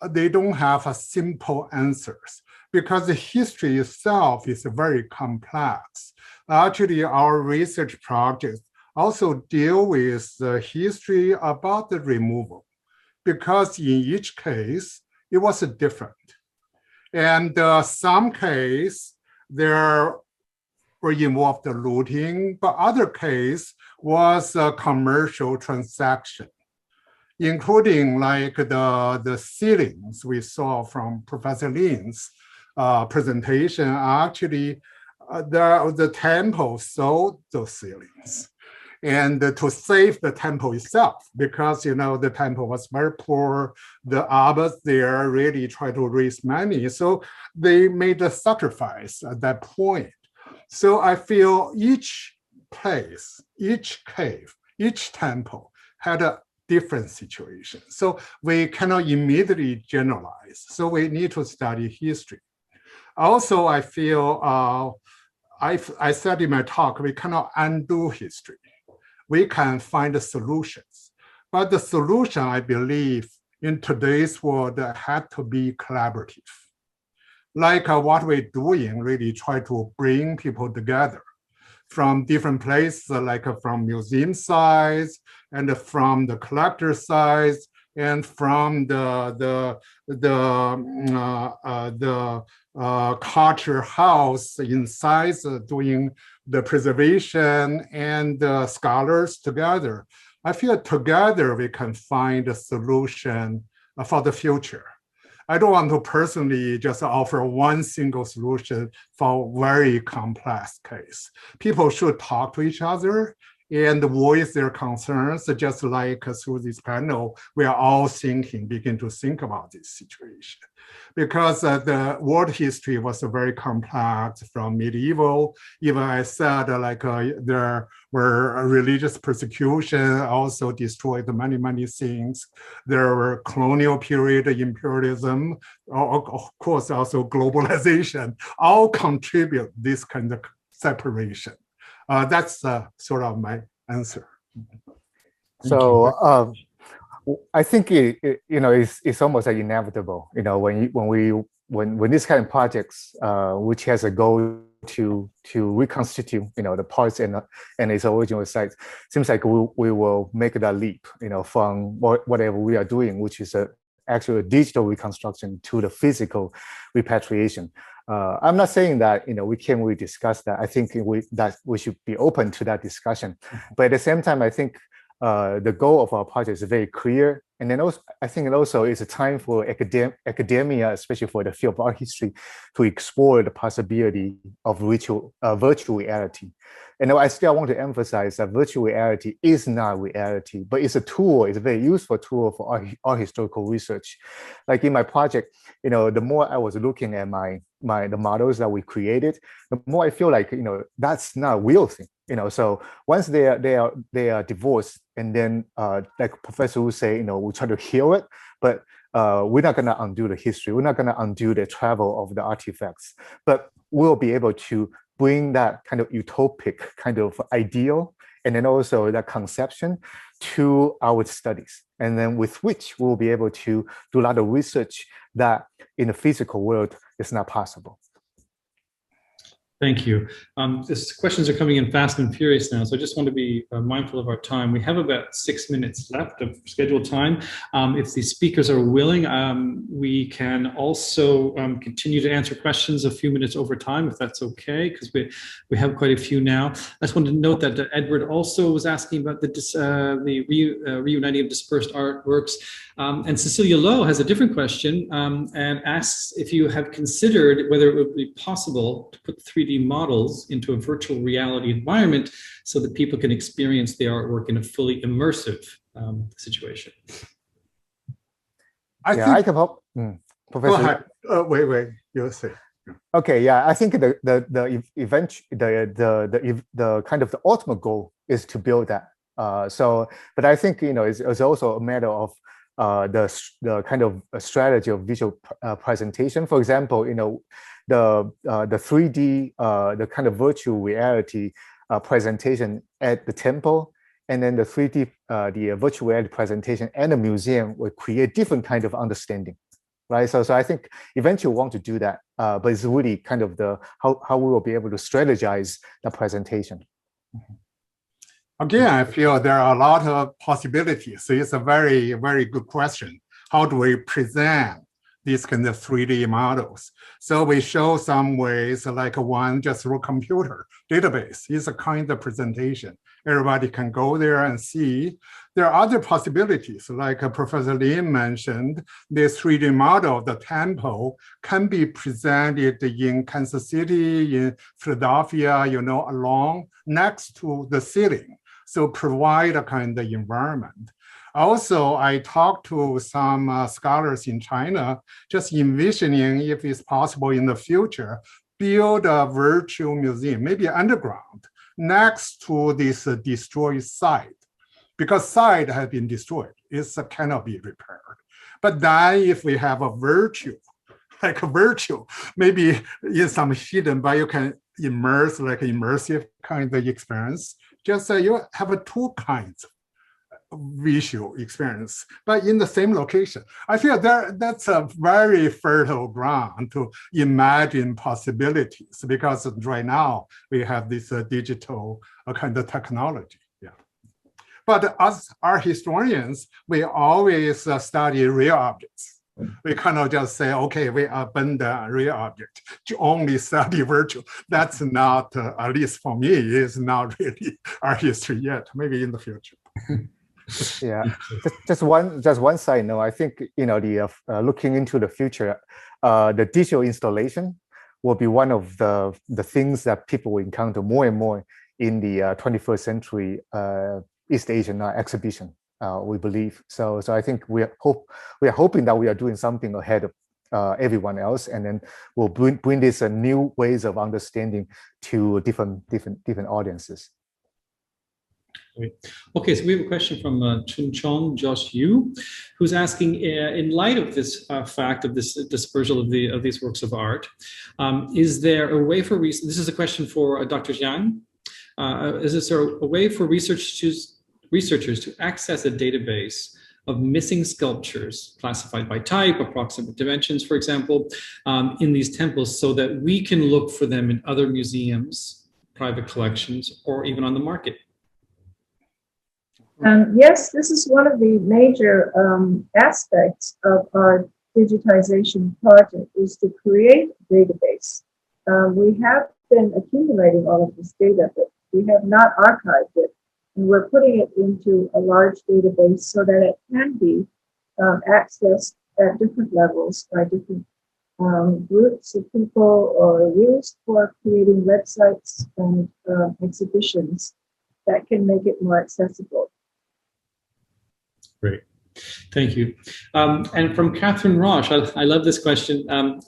they don't have a simple answers because the history itself is very complex. Actually, our research projects also deal with the history about the removal, because in each case, it was different. And some case, there were involved the looting, but other case was a commercial transaction, including like the ceilings we saw from Professor Lin's presentation. Actually, the temple sold those ceilings, and to save the temple itself, because the temple was very poor, the abbots there really tried to raise money, so they made a sacrifice at that point. So I feel each place, each cave, each temple had a different situation. So we cannot immediately generalize. So we need to study history. Also, I feel, I said in my talk, we cannot undo history. We can find solutions. But the solution, I believe, in today's world had to be collaborative. Like what we're doing, really try to bring people together from different places, like from museum sides, and from the collector sides, and from the culture house inside doing the preservation and scholars together. I feel together we can find a solution for the future. I don't want to personally just offer one single solution for a very complex case. People should talk to each other and voice their concerns, just like through this panel, we are all begin to think about this situation. Because the world history was very complex from medieval, even I said like there were religious persecution, also destroyed many things. There were colonial period imperialism, of course also globalization, all contribute this kind of separation. That's sort of my answer. So I think it's almost like inevitable. When this kind of projects, which has a goal to reconstitute, the parts and its original sites, seems like we will make that leap, from whatever we are doing, which is actually a digital reconstruction, to the physical repatriation. I'm not saying that we can't really discuss that. I think we should be open to that discussion. But at the same time, I think the goal of our project is very clear. And then also, I think also it's a time for academia, especially for the field of art history, to explore the possibility of virtual reality. And I still want to emphasize that virtual reality is not reality, but it's a tool, it's a very useful tool for art historical research. Like in my project, the more I was looking at the models that we created, the more I feel like, that's not a real thing. So once they are divorced, and then like Professor Wu say, we try to heal it, but we're not going to undo the history. We're not going to undo the travel of the artifacts, but we'll be able to bring that kind of utopic kind of ideal, and then also that conception to our studies, and then with which we'll be able to do a lot of research that in the physical world is not possible. Thank you. These questions are coming in fast and furious now, so I just want to be mindful of our time. We have about 6 minutes left of scheduled time. If the speakers are willing, we can also continue to answer questions a few minutes over time, if that's okay, because we have quite a few now. I just wanted to note that Edward also was asking about the reuniting of dispersed artworks. And Cecilia Lowe has a different question and asks if you have considered whether it would be possible to put 3D models into a virtual reality environment so that people can experience the artwork in a fully immersive situation. I can help. Professor. Wait, you'll say. Okay, yeah, I think the kind of the ultimate goal is to build that. But I think it's also a matter of the kind of a strategy of visual presentation. For example, the 3D, the kind of virtual reality presentation at the temple, and then the 3D, the virtual reality presentation and the museum will create different kind of understanding, right? So I think eventually we want to do that, but it's really kind of how we will be able to strategize the presentation. Again, I feel there are a lot of possibilities. So it's a very, very good question. How do we present these kind of 3D models? So we show some ways, like one just through computer database is a kind of presentation. Everybody can go there and see. There are other possibilities, like Professor Lin mentioned, this 3D model of the temple can be presented in Kansas City, in Philadelphia, along next to the ceiling. So provide a kind of environment. Also, I talked to some scholars in China, just envisioning if it's possible in the future, build a virtual museum, maybe underground, next to this destroyed site. Because site has been destroyed, it cannot be repaired. But then if we have a virtual, like a virtual, maybe in some hidden, but you can immerse, like immersive kind of experience. Just you have two kinds of visual experience, but in the same location. I feel that's a very fertile ground to imagine possibilities, because right now we have this digital kind of technology. Yeah. But as art historians, we always study real objects. We cannot just say, okay, we abandon real object to only study virtual. That's not, at least for me, is not really art history yet. Maybe in the future. Yeah, just one side note. I think looking into the future, the digital installation will be one of the things that people will encounter more and more in the 21st century East Asian exhibition. We believe so. I think we are hoping that we are doing something ahead of everyone else, and then we'll bring this new ways of understanding to different audiences. Great. Okay, so we have a question from Chun Chong Josh Yu, who's asking, in light of this fact of this dispersal of these works of art, is there a way for this is a question for Dr. Tsiang. Is there a way for researchers to access a database of missing sculptures classified by type, approximate dimensions, for example, in these temples, so that we can look for them in other museums, private collections, or even on the market? Yes, this is one of the major aspects of our digitization project, is to create a database. We have been accumulating all of this data, but we have not archived it. And we're putting it into a large database so that it can be accessed at different levels by different groups of people, or used for creating websites and exhibitions that can make it more accessible. Great. Thank you. And from Catherine Roche, I love this question.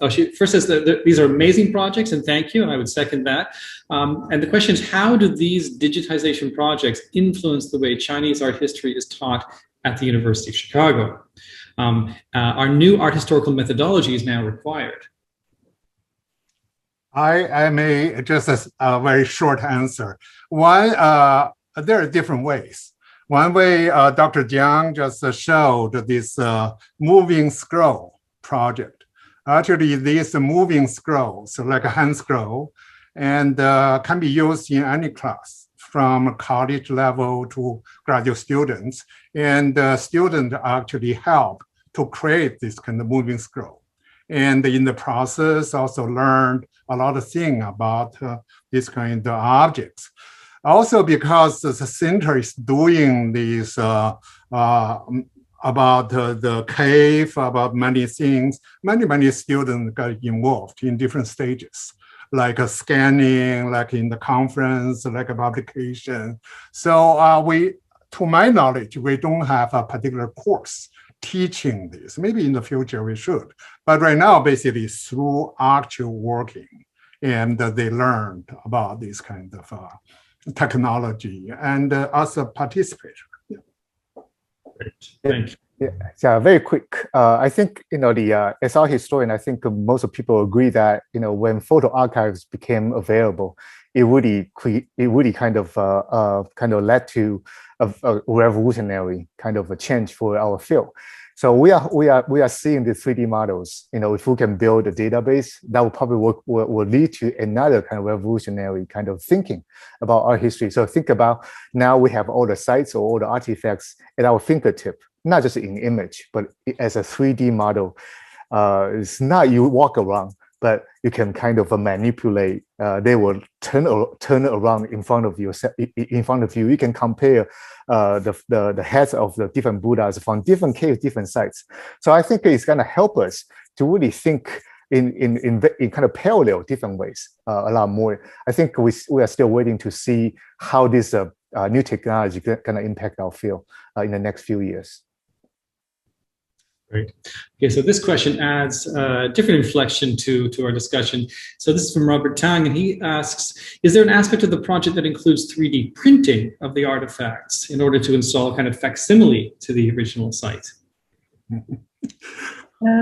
She first says that these are amazing projects, and thank you, and I would second that. And the question is, how do these digitization projects influence the way Chinese art history is taught at the University of Chicago? Our new art historical methodology is now required. I may just a very short answer. One, there are different ways. One way, Dr. Tsiang just showed this moving scroll project. Actually, these moving scrolls, like a hand scroll, and can be used in any class, from college level to graduate students. And students actually help to create this kind of moving scroll. And in the process, also learned a lot of things about this kind of objects. Also, because the center is doing this about the cave, about many things, many students got involved in different stages, like scanning, like in the conference, like a publication. So to my knowledge, we don't have a particular course teaching this. Maybe in the future we should. But right now, basically through actual working, and they learned about this kind of technology and as a participator. Yeah. Great. Thank you. Yeah, very quick. I think, as our historian, I think most people agree that, when photo archives became available, it really kind of led to a revolutionary kind of a change for our field. So we are seeing the 3D models. If we can build a database, that will probably will lead to another kind of revolutionary kind of thinking about our history. So think about, now we have all the sites or all the artifacts at our fingertip, not just in image, but as a 3D model. It's not you walk around, but you can kind of manipulate. They will turn around in front of you. You can compare the heads of the different Buddhas from different caves, different sites. So I think it's going to help us to really think in kind of parallel different ways a lot more. I think we are still waiting to see how this new technology going to impact our field in the next few years. Great. Okay, so this question adds a different inflection to our discussion. So this is from Robert Tang, and he asks, is there an aspect of the project that includes 3D printing of the artifacts in order to install a kind of facsimile to the original site?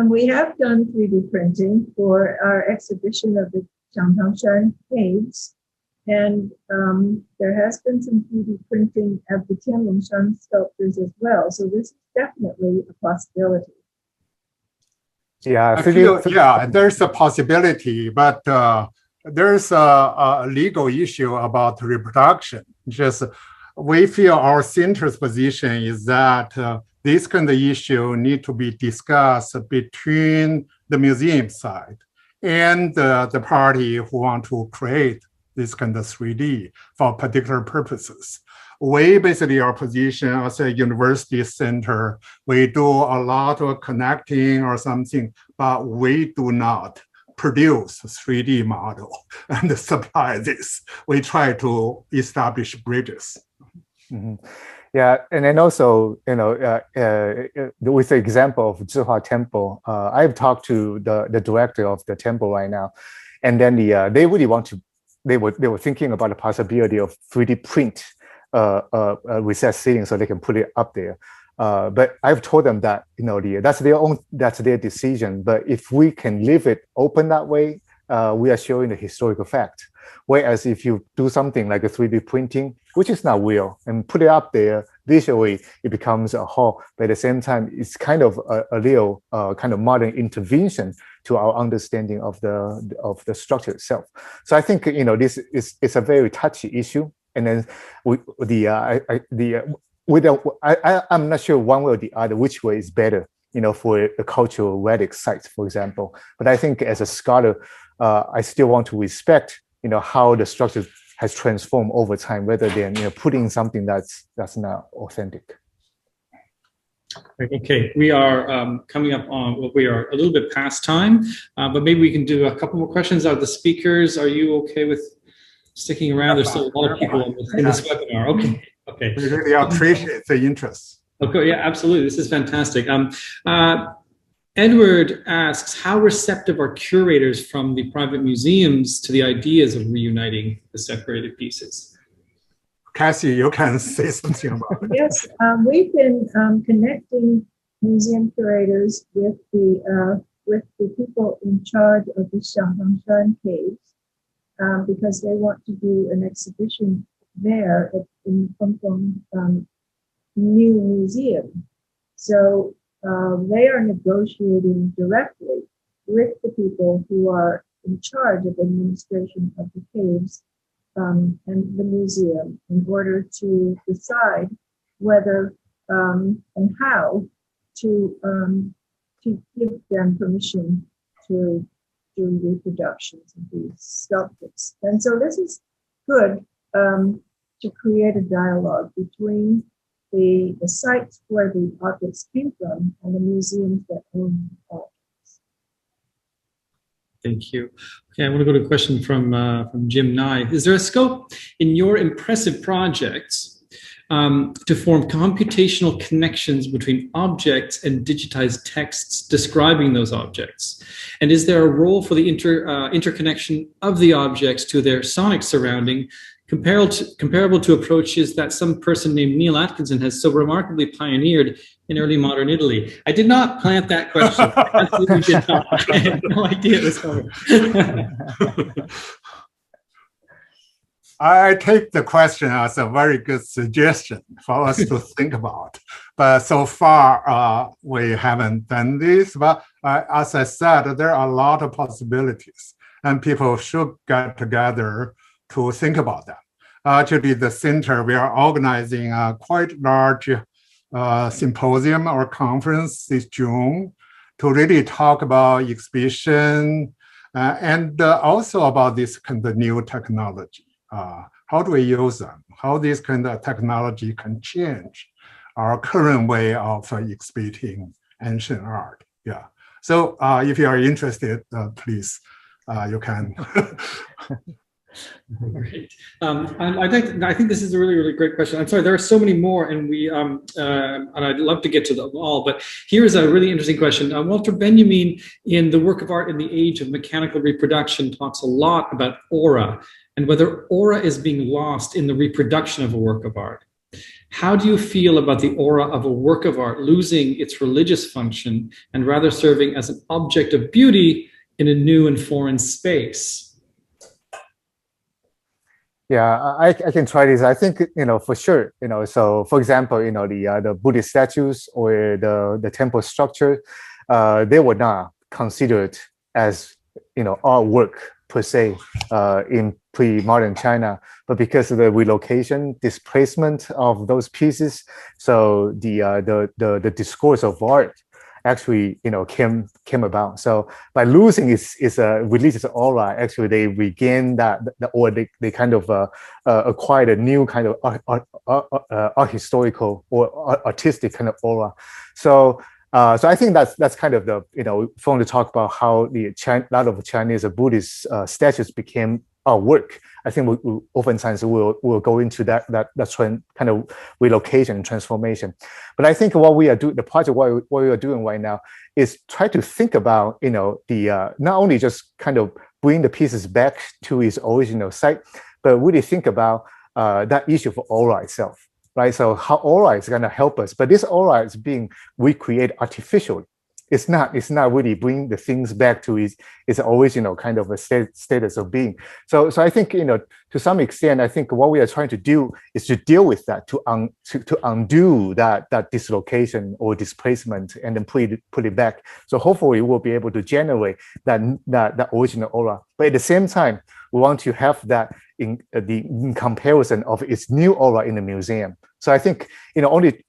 We have done 3D printing for our exhibition of the Changtangshan caves. And there has been some 3D printing of the Tianlongshan sculptures as well. So this is definitely a possibility. Yeah, there's a possibility, but there's a legal issue about reproduction. Just we feel our center's position is that this kind of issue need to be discussed between the museum side and the party who want to create this kind of 3D for particular purposes. We basically our position as a university center, we do a lot of connecting or something, but we do not produce a 3D model and supply this. We try to establish bridges. Mm-hmm. Yeah, and then also, with the example of Zhihua Temple, I've talked to the director of the temple right now, and then they really they were thinking about the possibility of 3D print recessed ceiling so they can put it up there. But I've told them that that's their decision. But if we can leave it open that way, we are showing the historical fact. Whereas if you do something like a 3D printing, which is not real, and put it up there visually, it becomes a hall. But at the same time, it's kind of a real kind of modern intervention to our understanding of the structure itself. So I think this is a very touchy issue. And then I'm not sure one way or the other which way is better, for a cultural relic site, for example. But I think as a scholar, I still want to respect, how the structure has transformed over time, rather than putting something that's not authentic. Okay, we are coming up on, well, we are a little bit past time, but maybe we can do a couple more questions out of the speakers. Are you okay with sticking around? There's still a lot of people in this webinar. Okay. We really appreciate the interest. Okay, yeah, absolutely. This is fantastic. Edward asks, how receptive are curators from the private museums to the ideas of reuniting the separated pieces? Cassie, you can say something about it. Yes, we've been connecting museum curators with the people in charge of the Xiangtangshan caves because they want to do an exhibition there in Hong New Museum. So they are negotiating directly with the people who are in charge of administration of the caves and the museum in order to decide whether and how to give them permission to do reproductions of these sculptures. And so this is good to create a dialogue between the sites where the objects came from and the museums that own the objects. Thank you. Okay, I want to go to a question from Jim Nye. Is there a scope in your impressive projects to form computational connections between objects and digitized texts describing those objects? And is there a role for the interconnection of the objects to their sonic surrounding, comparable to approaches that some person named Neil Atkinson has so remarkably pioneered in early modern Italy? I did not plant that question. I absolutely did not. I had no idea it was coming. I take the question as a very good suggestion for us to think about. But so far, we haven't done this. But as I said, there are a lot of possibilities, and people should get together to think about that. Actually, the center, we are organizing a quite large symposium or conference this June to really talk about exhibition and also about this kind of new technology. How do we use them? How this kind of technology can change our current way of exhibiting ancient art. Yeah. So if you are interested, please, you can. Great. I think this is a really, really great question. I'm sorry, there are so many more, and and I'd love to get to them all. But here's a really interesting question. Walter Benjamin, in the work of art in the age of mechanical reproduction, talks a lot about aura and whether aura is being lost in the reproduction of a work of art. How do you feel about the aura of a work of art losing its religious function and rather serving as an object of beauty in a new and foreign space? Yeah, I can try this. I think, for sure, so for example, the Buddhist statues or the temple structure, they were not considered as, artwork per se in pre-modern China, but because of the relocation, displacement of those pieces, so the discourse of art actually, came about. So by losing its religious aura, actually they regain that, or they kind of acquired a new kind of art historical or artistic kind of aura. So So I think that's kind of the, if you want to talk about how a lot of Chinese Buddhist statues became our work. I think we oftentimes we'll go into that trend, kind of relocation and transformation. But I think what we are doing, the project what we are doing right now is try to think about, the not only just kind of bring the pieces back to its original site, but really think about that issue for aura itself, right? So how aura is going to help us, but this aura is being recreated artificially. It's not really bringing the things back to its original kind of a status of being. So I think, to some extent, I think what we are trying to do is to deal with that, to undo that dislocation or displacement, and then put it back. So hopefully we'll be able to generate that original aura. But at the same time, we want to have that in comparison of its new aura in the museum. So I think, only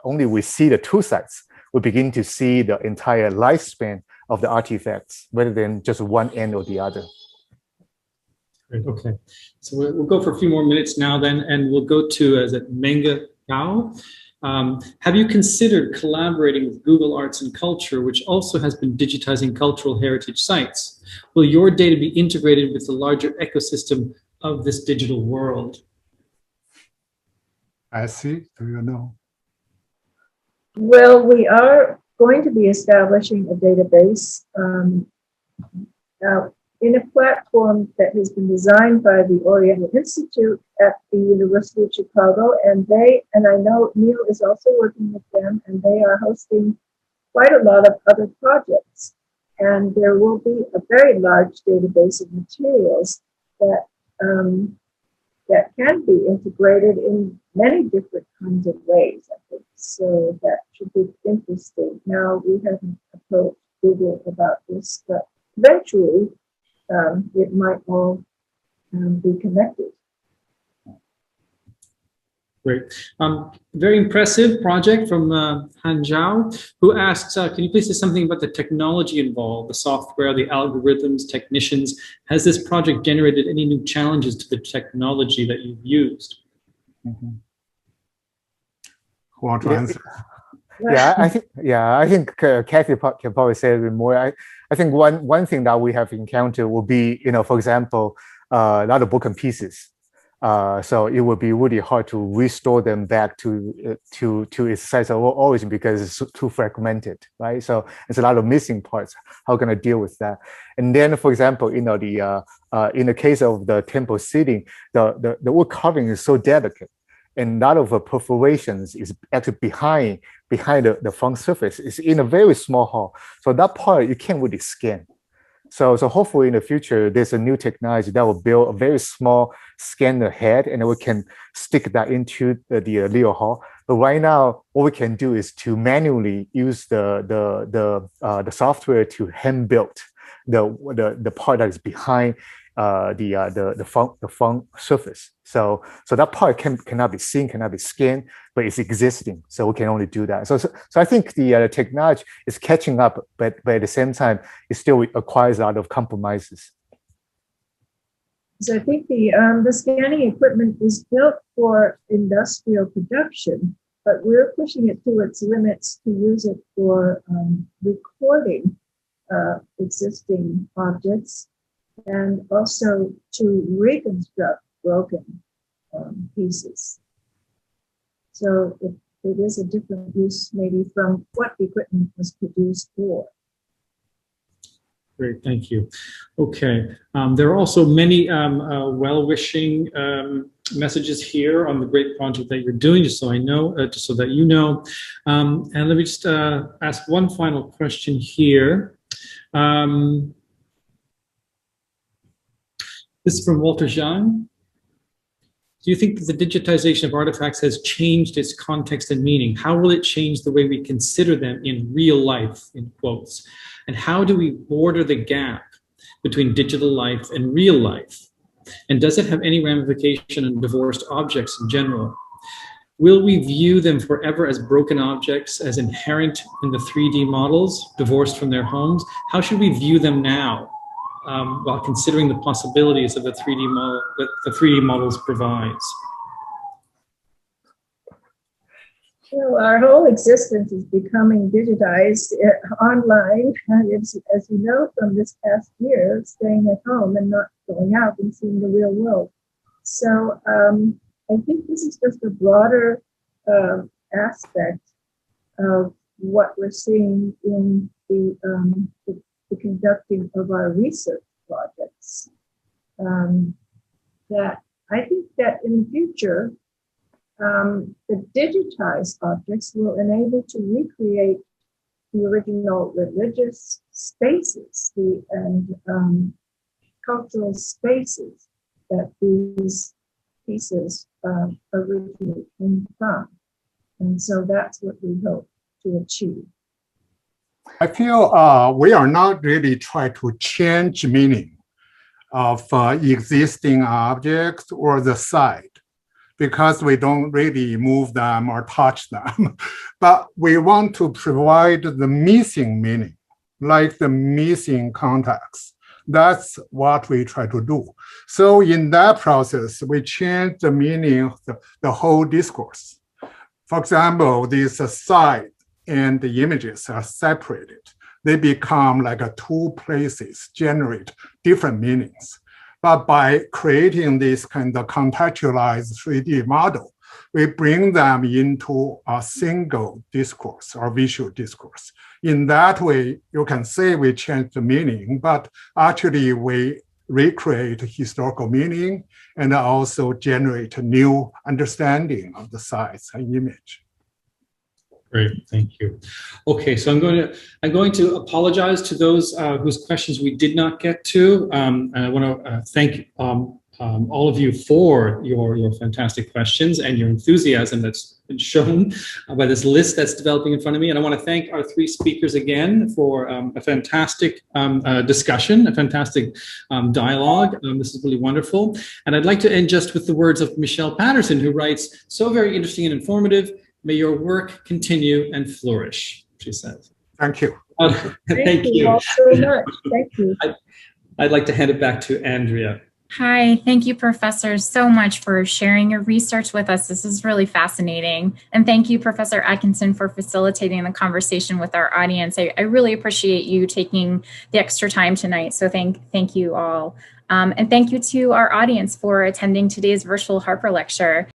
we see the two sides, we begin to see the entire lifespan of the artifacts rather than just one end or the other. Great. Okay, so we'll go for a few more minutes now then, and we'll go to, is it Menga Gao? Have you considered collaborating with Google Arts and Culture, which also has been digitizing cultural heritage sites? Will your data be integrated with the larger ecosystem of this digital world? I see. Do you know? Well, we are going to be establishing a database in a platform that has been designed by the Oriental Institute at the University of Chicago, and I know Neil is also working with them, and they are hosting quite a lot of other projects. And there will be a very large database of materials that that can be integrated in many different kinds of ways, I think. So that should be interesting. Now, we haven't approached Google about this, but eventually it might all be connected. Great. Very impressive project from Han Zhao, who asks, can you please say something about the technology involved, the software, the algorithms, technicians? Has this project generated any new challenges to the technology that you've used? Mm-hmm. Who want to answer? I think Kathy can probably say a bit more. I think one thing that we have encountered will be, for example, a lot of broken pieces. So it would be really hard to restore them back to its size of origin because it's too fragmented, right? So it's a lot of missing parts. How can I deal with that? And then, for example, in the case of the temple seating, the wood carving is so delicate, and a lot of perforations is actually behind the front surface. It's in a very small hole, so that part you can't really scan. So hopefully in the future, there's a new technology that will build a very small scanner head, and we can stick that into the Leo hall. But right now, what we can do is to manually use the software to hand build the part that is behind the front surface. So that part cannot be seen, cannot be scanned, but it's existing. So we can only do that. So I think the technology is catching up, but at the same time, it still requires a lot of compromises. So I think the scanning equipment is built for industrial production, but we're pushing it to its limits to use it for recording existing objects, and also to reconstruct broken pieces. So it is a different use maybe from what the equipment was produced for. Great, thank you. Okay, there are also many well-wishing messages here on the great project that you're doing, just so I know, just so that you know. And let me just ask one final question here. This is from Walter Zhang. Do you think that the digitization of artifacts has changed its context and meaning? How will it change the way we consider them in real life, in quotes? And how do we border the gap between digital life and real life? And does it have any ramification on divorced objects in general? Will we view them forever as broken objects, as inherent in the 3D models, divorced from their homes? How should we view them now, while considering the possibilities of the 3D model that the 3D models provides? Well, our whole existence is becoming digitized online. And it's, as you know from this past year, staying at home and not going out and seeing the real world. So I think this is just a broader aspect of what we're seeing in the conducting of our research projects. That I think that in the future, the digitized objects will enable to recreate the original religious spaces and cultural spaces that these pieces originally came from. And so that's what we hope to achieve. I feel we are not really trying to change meaning of existing objects or the site, because we don't really move them or touch them. But we want to provide the missing meaning, like the missing context. That's what we try to do. So in that process, we change the meaning of the whole discourse. For example, this site and the images are separated. They become like two places, generate different meanings. But by creating this kind of contextualized 3D model, we bring them into a single discourse or visual discourse. In that way, you can say we change the meaning, but actually we recreate historical meaning and also generate a new understanding of the sites and image. Great, thank you. Okay, so I'm going to apologize to those whose questions we did not get to. And I want to thank all of you for your fantastic questions and your enthusiasm that's been shown by this list that's developing in front of me. And I want to thank our three speakers again for a fantastic discussion, a fantastic dialogue. This is really wonderful. And I'd like to end just with the words of Michelle Patterson, who writes, "So very interesting and informative. May your work continue and flourish," she says. Thank you. Thank you all so much. Thank you. I'd like to hand it back to Andrea. Hi, thank you, professors, so much for sharing your research with us. This is really fascinating. And thank you, Professor Atkinson, for facilitating the conversation with our audience. I really appreciate you taking the extra time tonight. So thank you all. And thank you to our audience for attending today's virtual Harper Lecture.